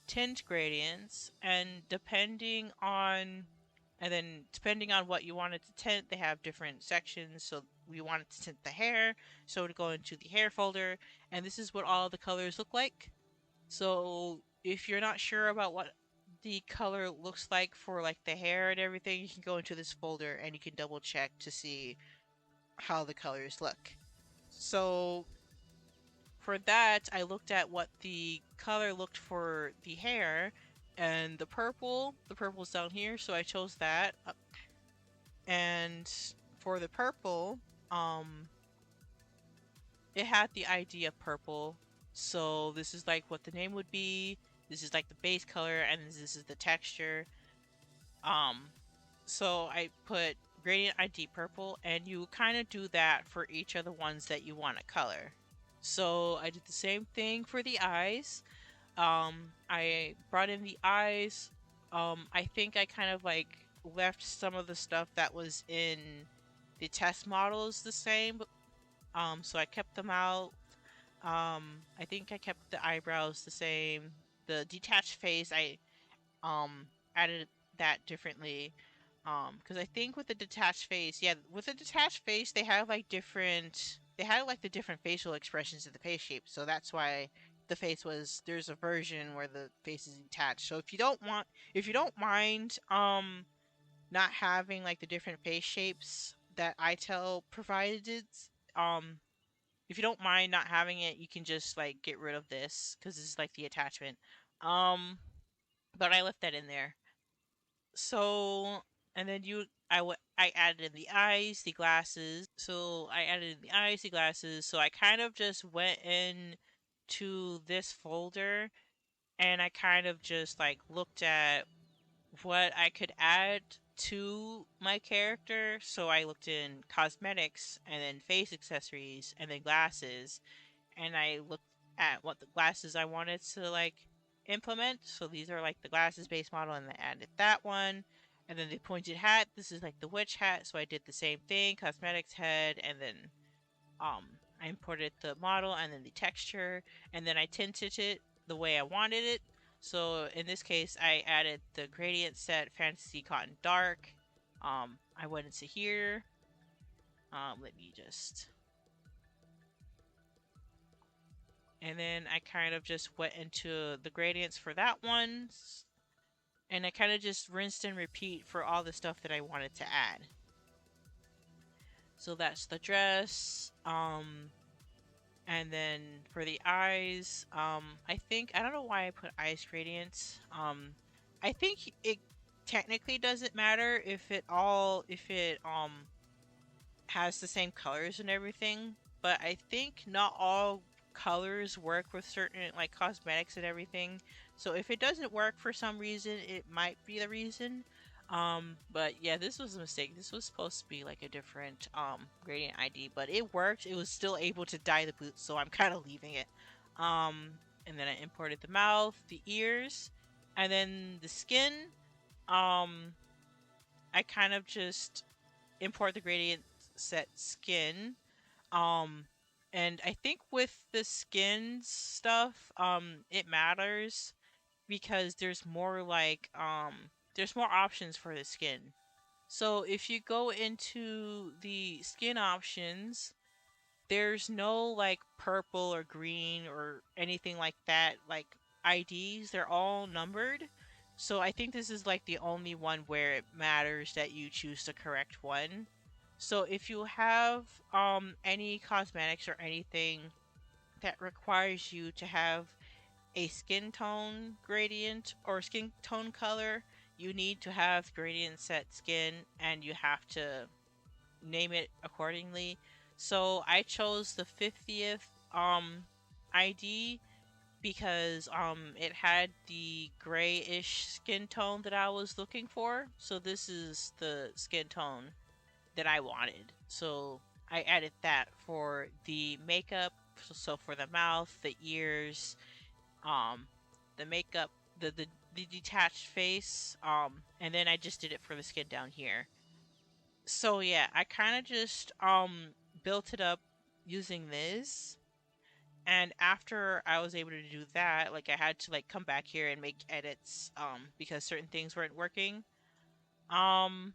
Speaker 1: tint gradients, and depending on what you wanted to tint, they have different sections. So we wanted to tint the hair, so to go into the hair folder, and this is what all the colors look like. So if you're not sure about what the color looks like for like the hair and everything, you can go into this folder and you can double check to see how the colors look. So for that, I looked at what the color looked for the hair, and the purple's down here, so I chose that. And for the purple, um, it had the ID of purple. So this is like what the name would be. This is like the base color, and this is the texture. Um, so I put gradient ID purple, and you kind of do that for each of the ones that you want to color. So I did the same thing for the eyes. I brought in the eyes. I think I kind of like left some of the stuff that was in the test models the same. So I kept them out. I think I kept the eyebrows the same. The detached face, I added that differently. Because I think with the detached face, yeah, with the detached face, they had like the different facial expressions of the face shape. So that's why there's a version where the face is detached. So if you don't mind, not having like the different face shapes that ITEL provided, um, if you don't mind not having it, you can just like get rid of this because this is like the attachment. Um, but I left that in there. So, and then I added in the eyes, the glasses. So I added in the eyes, the glasses. So I kind of just went in to this folder and I kind of just like looked at what I could add to my character. So I looked in cosmetics and then face accessories and then glasses, and I looked at what the glasses I wanted to like implement. So these are like the glasses base model, and I added that one. And then the pointed hat, this is like the witch hat, so I did the same thing, cosmetics head, and then um I imported the model and then the texture, and then I tinted it the way I wanted it. So in this case, I added the gradient set fantasy cotton dark. I went into here. Let me just and then I kind of just went into the gradients for that one, and I kind of just rinsed and repeat for all the stuff that I wanted to add. So that's the dress. And then for the eyes, I don't know why I put eyes gradients. I think it technically doesn't matter if it has the same colors and everything, but I think not all colors work with certain like cosmetics and everything. So if it doesn't work for some reason, it might be the reason. But yeah, this was a mistake. This was supposed to be like a different gradient ID, but it worked. It was still able to dye the boots, so I'm kind of leaving it. And then I imported the mouth, the ears, and then the skin. Um, I kind of just import the gradient set skin. Um, and I think with the skin stuff, it matters because there's more options for the skin. So if you go into the skin options, there's no like purple or green or anything like that, like IDs, they're all numbered. So I think this is like the only one where it matters that you choose the correct one. So if you have any cosmetics or anything that requires you to have a skin tone gradient or skin tone color, you need to have gradient set skin and you have to name it accordingly. So I chose the 50th ID because it had the grayish skin tone that I was looking for. So this is the skin tone that I wanted. So I added that for the makeup. So for the mouth, the ears, um, the makeup, the detached face, and then I just did it for the skin down here. So yeah, I kind of just built it up using this. And after I was able to do that, like I had to like come back here and make edits because certain things weren't working. Um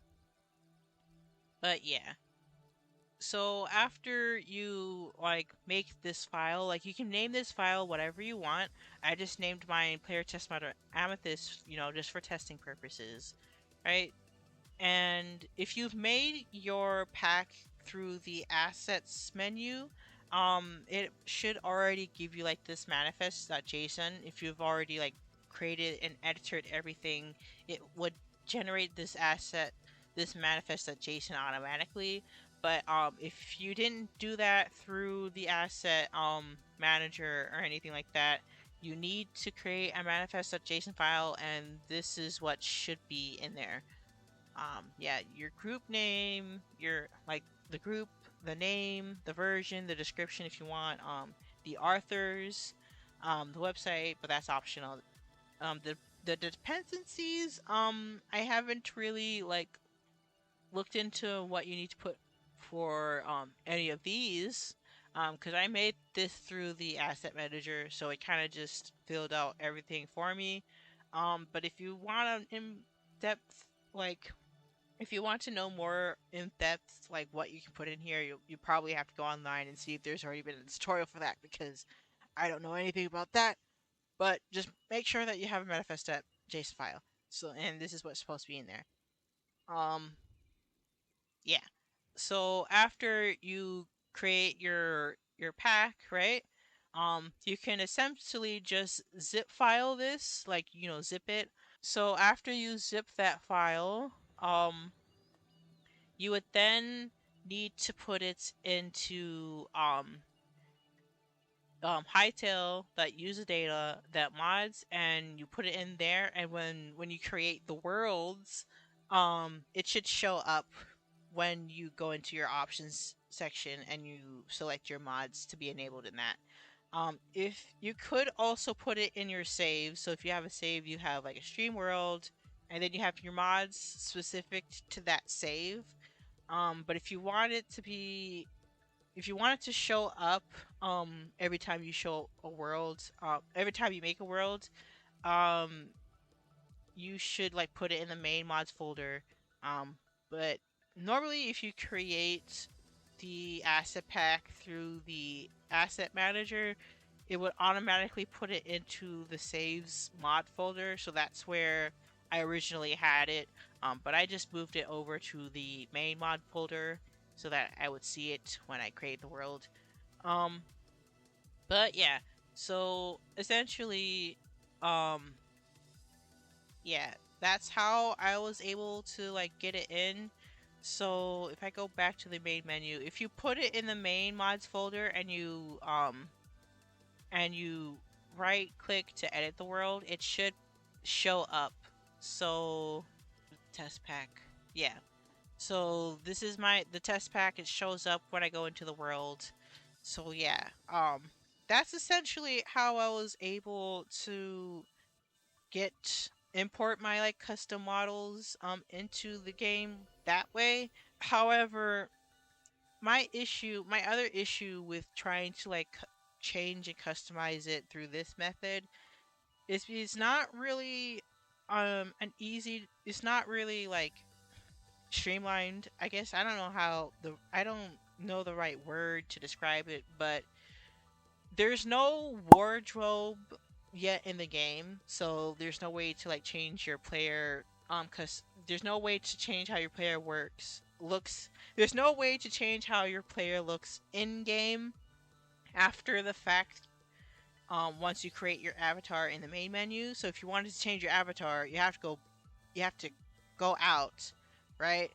Speaker 1: but yeah. So after you like make this file, like you can name this file whatever you want. I just named my player test mode amethyst, just for testing purposes, right? And if you've made your pack through the assets menu, it should already give you like this manifest.json. If you've already like created and edited everything, it would generate this asset, this manifest.json automatically. But if you didn't do that through the asset manager or anything like that, you need to create a manifest.json file, and this is what should be in there. Yeah, your group name, your like the group, the name, the version, the description if you want, the authors, the website, but that's optional. The dependencies, I haven't really like looked into what you need to put for any of these, because I made this through the asset manager, so it kind of just filled out everything for me. But if you want an in-depth like if you want to know more in depth, like what you can put in here, you probably have to go online and see if there's already been a tutorial for that because I don't know anything about that. But just make sure that you have a manifest.json file. So, and this is what's supposed to be in there. Um, yeah. So after you create your pack, right? You can essentially just zip file this, like zip it. So after you zip that file, you would then need to put it into Hytale that uses data that mods, and you put it in there. And when you create the worlds, it should show up when you go into your options section and you select your mods to be enabled in that. If you could also put it in your save, so if you have a save, you have like a stream world, and then you have your mods specific to that save. But if you want it to show up, every time you show a world, every time you make a world, um, you should like put it in the main mods folder. But normally, if you create the asset pack through the asset manager, it would automatically put it into the saves mod folder. So that's where I originally had it. But I just moved it over to the main mod folder so that I would see it when I create the world. Um, but yeah, so essentially, um, yeah, that's how I was able to like get it in. So if I go back to the main menu, if you put it in the main mods folder and you right click to edit the world, it should show up. So test pack. Yeah. So this is the test pack. It shows up when I go into the world. So yeah. That's essentially how I was able to import my like custom models into the game that way. However, my other issue with trying to like change and customize it through this method is it's not really it's not really like streamlined. I guess I don't know the right word to describe it, but there's no wardrobe yet in the game, so there's no way to like change your player cuz there's no way to change how your player works looks. There's no way to change how your player looks in game after the fact. Once you create your avatar in the main menu. So if you wanted to change your avatar, you have to go. You have to go out, right?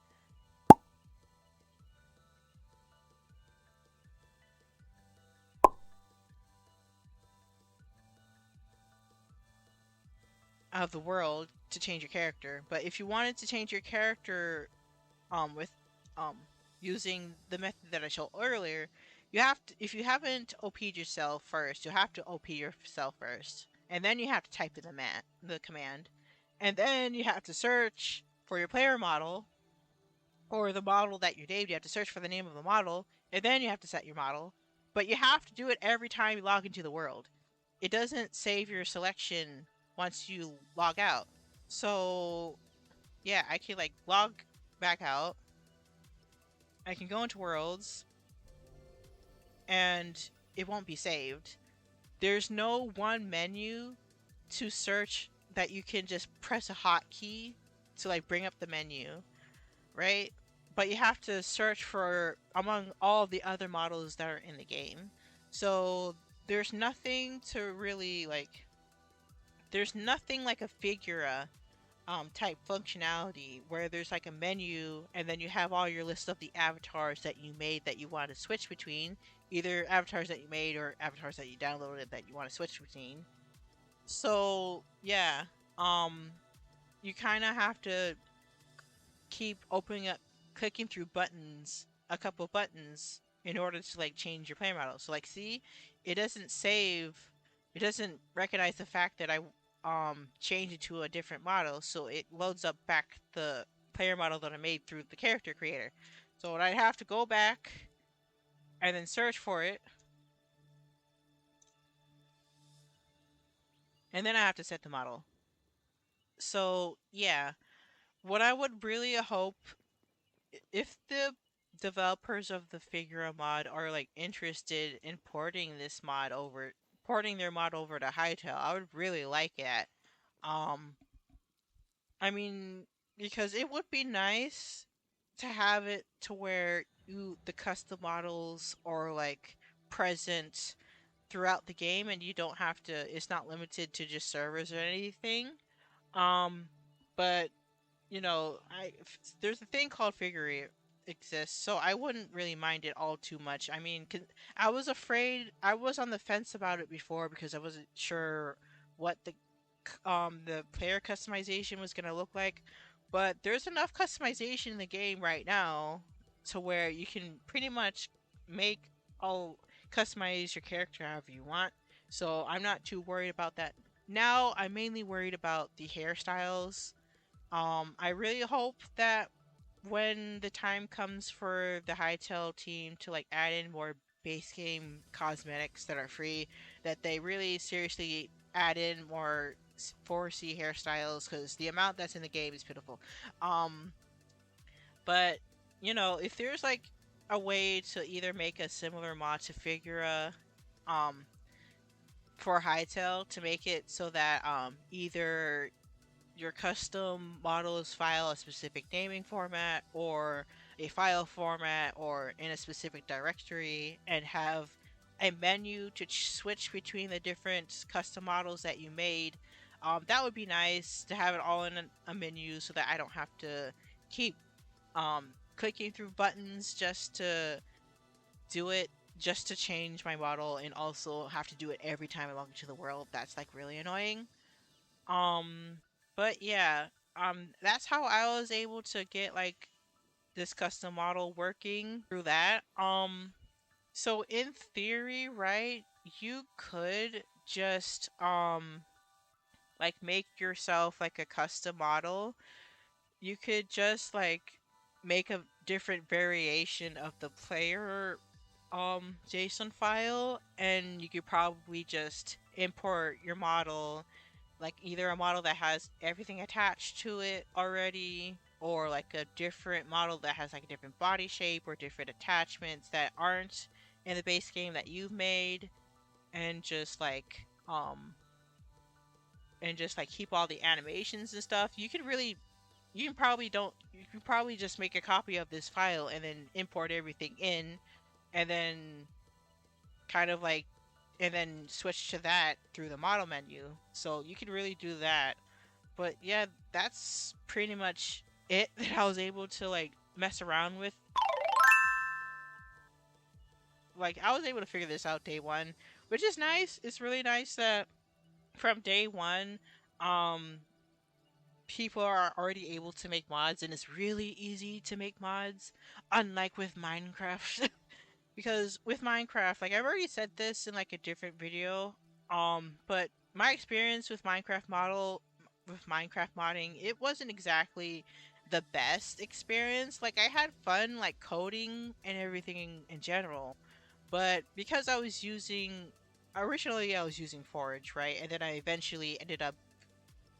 Speaker 1: Of the world to change your character. But if you wanted to change your character with um using the method that I showed earlier, you have to, if you haven't OP'd yourself first, you have to OP yourself first. And then you have to type in the command. And then you have to search for your player model or the model that you named. You have to search for the name of the model, and then you have to set your model. But you have to do it every time you log into the world. It doesn't save your selection once you log out. So yeah, I can like log back out. I can go into worlds and it won't be saved. There's no one menu to search that you can just press a hotkey to like bring up the menu, right? But you have to search for among all the other models that are in the game. So there's nothing to really like. There's nothing like a Figura type functionality where there's like a menu and then you have all your list of the avatars that you made that you want to switch between, either avatars that you made or avatars that you downloaded that you want to switch between. So yeah, um, you kind of have to keep opening up, clicking through buttons, a couple buttons, in order to like change your player model. So like, see, it doesn't save, it doesn't recognize the fact that I changed it to a different model, so it loads up back the player model that I made through the character creator. So I'd have to go back and then search for it, and then I have to set the model. So yeah, what I would really hope, if the developers of the Figura mod are like interested in porting their mod over to Hytale, I would really like it. Um, I mean, because it would be nice to have it to where the custom models are like present throughout the game and you don't have to, it's not limited to just servers or anything. Um, but there's a thing called Figure exists, so I wouldn't really mind it all too much. I mean, I was afraid, I was on the fence about it before because I wasn't sure what the player customization was gonna look like, but there's enough customization in the game right now to where you can pretty much make all customize your character however you want. So I'm not too worried about that. Now I'm mainly worried about the hairstyles. I really hope that when the time comes for the Hytale team to like add in more base game cosmetics that are free, that they really seriously add in more 4C hairstyles because the amount that's in the game is pitiful. Um, but if there's like a way to either make a similar mod to Figura, um, for Hytale to make it so that either your custom models file a specific naming format or a file format or in a specific directory and have a menu to switch between the different custom models that you made. That would be nice to have it all in a menu so that I don't have to keep clicking through buttons just to do it, just to change my model, and also have to do it every time I log into the world. That's like really annoying. um, but yeah, that's how I was able to get like this custom model working through that. So in theory, right, you could just like make yourself like a custom model. You could just like make a different variation of the player JSON file, and you could probably just import your model, like either a model that has everything attached to it already, or like a different model that has like a different body shape or different attachments that aren't in the base game that you've made, and just like keep all the animations and stuff. You could really you can probably don't you can probably just make a copy of this file and then import everything in, and then kind of like and then switch to that through the model menu. So you can really do that. But yeah, that's pretty much it that I was able to like mess around with. Like I was able to figure this out day one, which is nice. It's really nice that from day one, um, people are already able to make mods, and it's really easy to make mods, unlike with Minecraft. Because with Minecraft, like I've already said this in like a different video, but my experience with Minecraft modding, it wasn't exactly the best experience. Like I had fun like coding and everything in general, but because I was using originally I was using Forge, right? And then I eventually ended up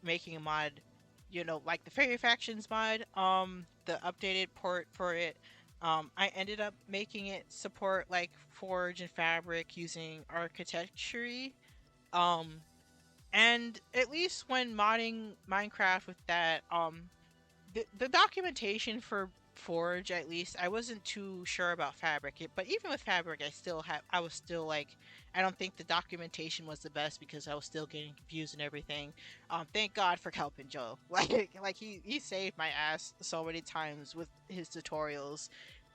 Speaker 1: making a mod, like the Fairy Factions mod, the updated port for it. I ended up making it support like Forge and Fabric using architecture. Um, and at least when modding Minecraft with that, the documentation for Forge, at least I wasn't too sure about Fabric. But even with Fabric, I was still like, I don't think the documentation was the best because I was still getting confused and everything. Thank God for Kelpin Joe. Like he saved my ass so many times with his tutorials.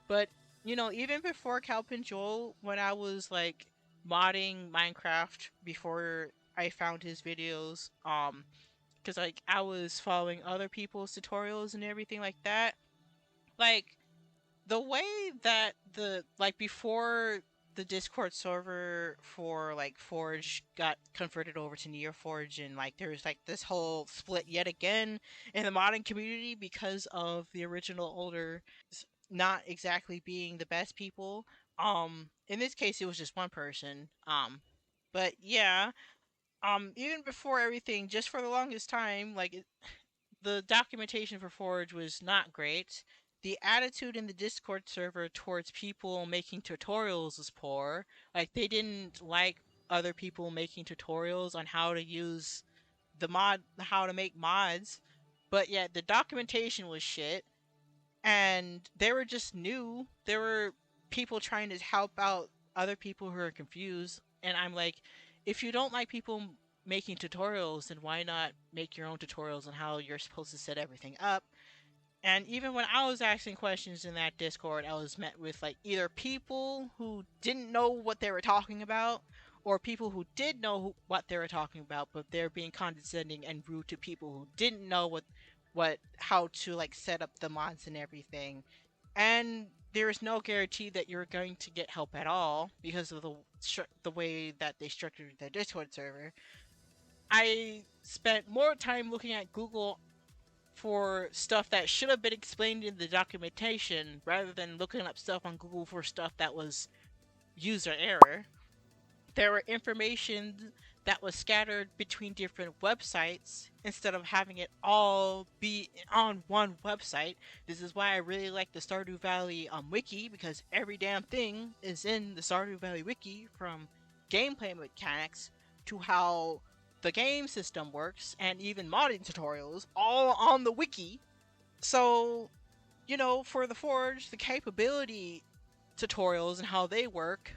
Speaker 1: But even before Kelpin Joel, when I was like modding Minecraft before I found his videos, because like I was following other people's tutorials and everything like that. Like the way that the like before the Discord server for like Forge got converted over to NeoForge, and like there was like this whole split yet again in the modding community because of the original older not exactly being the best people. In this case it was just one person. But yeah, even before everything, just for the longest time, the documentation for Forge was not great. The attitude in the Discord server towards people making tutorials was poor. Like they didn't like other people making tutorials on how to use how to make mods. But yet the documentation was shit, and they were just new. There were people trying to help out other people who are confused, and I'm like, if you don't like people making tutorials, then why not make your own tutorials on how you're supposed to set everything up? And even when I was asking questions in that Discord, I was met with like either people who didn't know what they were talking about, or people who did know what they were talking about, but they're being condescending and rude to people who didn't know how to like set up the mods and everything. And there is no guarantee that you're going to get help at all because of the way that they structured their Discord server. I spent more time looking at Google for stuff that should have been explained in the documentation rather than looking up stuff on Google for stuff that was user error. There were information that was scattered between different websites instead of having it all be on one website. This is why I really like the Stardew Valley wiki, because every damn thing is in the Stardew Valley wiki, from gameplay mechanics to how the game system works and even modding tutorials, all on the wiki. So, for the Forge, the capability tutorials and how they work,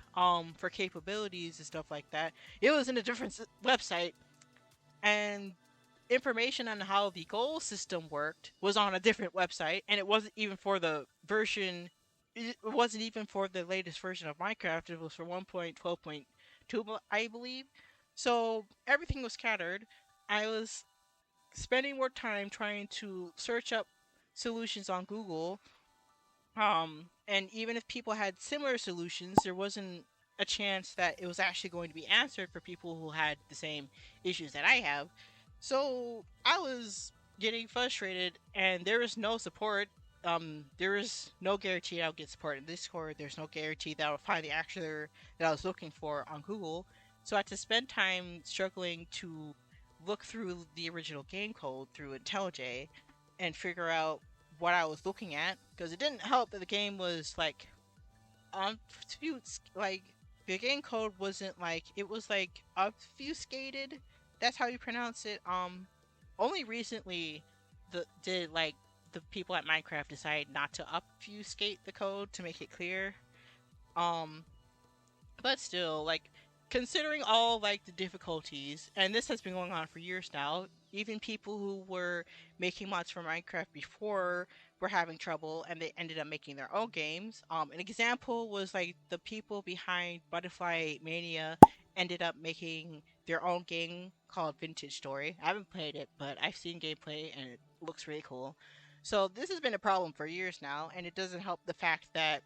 Speaker 1: for capabilities and stuff like that, it was in a different website, and information on how the goal system worked was on a different website, and it wasn't even for the version. It wasn't even for the latest version of Minecraft. It was for 1.12.2, I believe. So everything was scattered. I was spending more time trying to search up solutions on Google, and even if people had similar solutions, there wasn't a chance that it was actually going to be answered for people who had the same issues that I have. So I was getting frustrated, and there was no support. There is no guarantee I'll get support in Discord. There's no guarantee that I'll find the answer that I was looking for on Google. So I had to spend time struggling to look through the original game code through IntelliJ and figure out what I was looking at, because it didn't help that the game was like like the game code wasn't like, it was like obfuscated. That's how you pronounce it. Only recently did like the people at Minecraft decide not to obfuscate the code to make it clear. Um, but still, like, considering all like the difficulties, and this has been going on for years now, even people who were making mods for Minecraft before were having trouble, and they ended up making their own games. An example was like the people behind Butterfly Mania ended up making their own game called Vintage Story. I haven't played it, but I've seen gameplay and it looks really cool. So this has been a problem for years now, and it doesn't help the fact that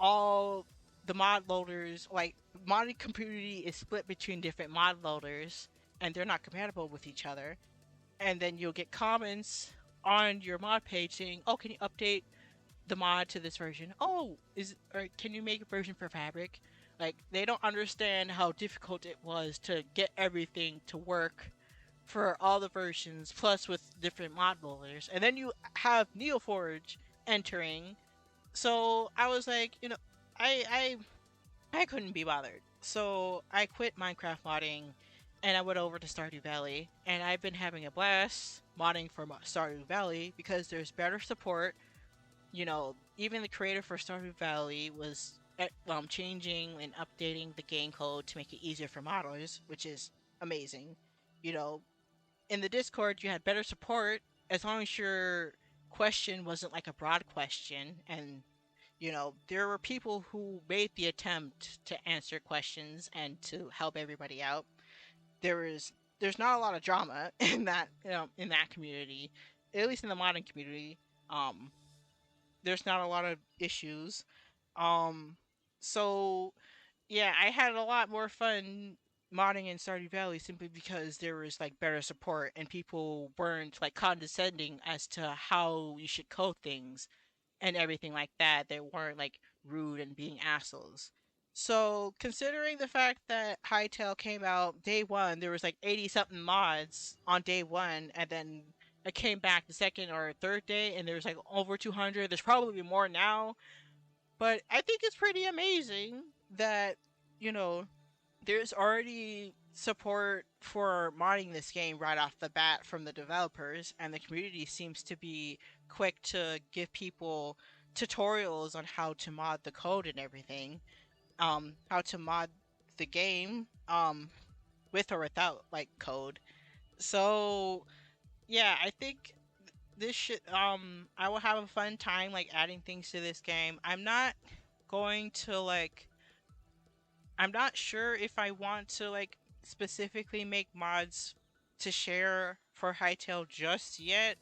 Speaker 1: all the mod loaders, like, modding community is split between different mod loaders, and they're not compatible with each other. And then you'll get comments on your mod page saying, "Oh, can you update the mod to this version? Oh, or can you make a version for Fabric?" Like, they don't understand how difficult it was to get everything to work for all the versions, plus with different mod loaders. And then you have Neoforge entering, so I was like, I I couldn't be bothered. So I quit Minecraft modding and I went over to Stardew Valley, and I've been having a blast modding for Stardew Valley because there's better support. Even the creator for Stardew Valley was changing and updating the game code to make it easier for modders, which is amazing. You know, in the Discord, you had better support as long as your question wasn't like a broad question, and there were people who made the attempt to answer questions and to help everybody out. There's not a lot of drama in that community, at least in the modern community. Um, there's not a lot of issues. Um, so yeah, I had a lot more fun modding in Stardew Valley simply because there was like better support and people weren't like condescending as to how you should code things and everything like that. They weren't like rude and being assholes. So considering the fact that Hytale came out day one, there was like 80 something mods on day one, and then it came back the second or third day, and there's like over 200. There's probably more now, but I think it's pretty amazing that you know there's already support for modding this game right off the bat from the developers, and the community seems to be quick to give people tutorials on how to mod the code and everything, how to mod the game, with or without like code. So yeah, I think this should I will have a fun time like adding things to this game. Going to like I'm not sure if I want to like specifically make mods to share for Hytale just yet.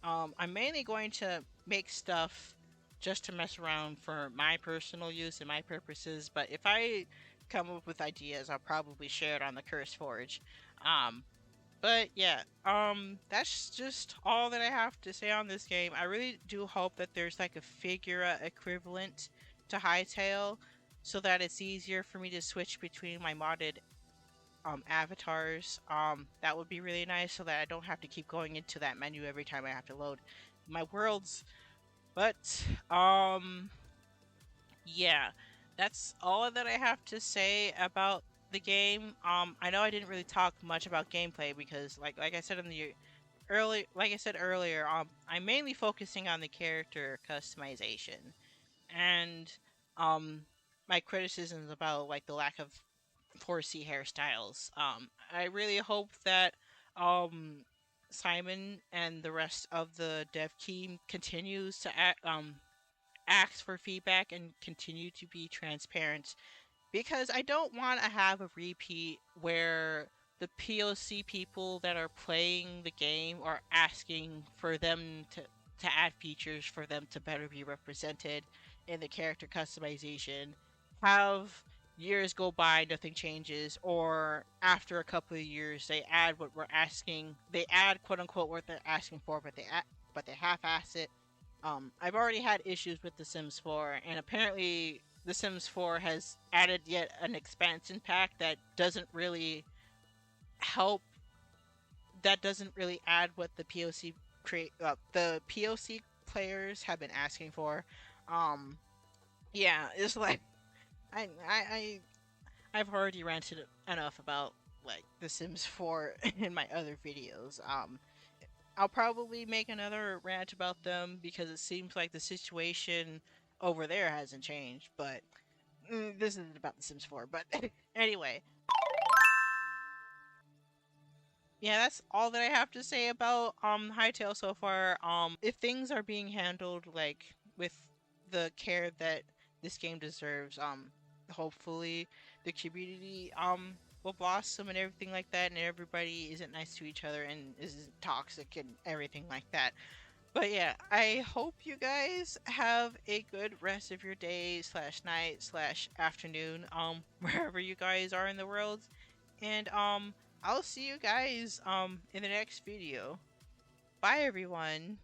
Speaker 1: I'm mainly going to make stuff just to mess around for my personal use and my purposes. But if I come up with ideas, I'll probably share it on the Curse Forge. Um, but yeah, that's just all that I have to say on this game. I really do hope that there's like a Figura equivalent to Hytale, so that it's easier for me to switch between my modded avatars. That would be really nice, so that I don't have to keep going into that menu every time I have to load my worlds. But yeah, that's all that I have to say about the game. I know I didn't really talk much about gameplay because, like I said in the like I said earlier, I'm mainly focusing on the character customization and um my criticisms about like the lack of 4C hairstyles. I really hope that um Simon and the rest of the dev team continues to ask for feedback and continue to be transparent, because I don't want to have a repeat where the POC people that are playing the game are asking for them to add features for them to better be represented in the character customization. Have years go by, nothing changes, or after a couple of years, they add what we're asking. They add quote unquote what they're asking for, but they half-ass it. I've already had issues with The Sims 4, and apparently The Sims 4 has added yet an expansion pack that doesn't really help. That doesn't really add what the POC players have been asking for. Um, yeah, it's like I've already ranted enough about like The Sims 4 in my other videos. I'll probably make another rant about them because it seems like the situation over there hasn't changed. But this isn't about The Sims 4. But anyway, yeah, that's all that I have to say about Hytale so far. If things are being handled like with the care that this game deserves, hopefully the community will blossom and everything like that, and everybody isn't nice to each other and isn't toxic and everything like that. But yeah, I hope you guys have a good rest of your day slash night slash afternoon, wherever you guys are in the world. And I'll see you guys in the next video. Bye everyone.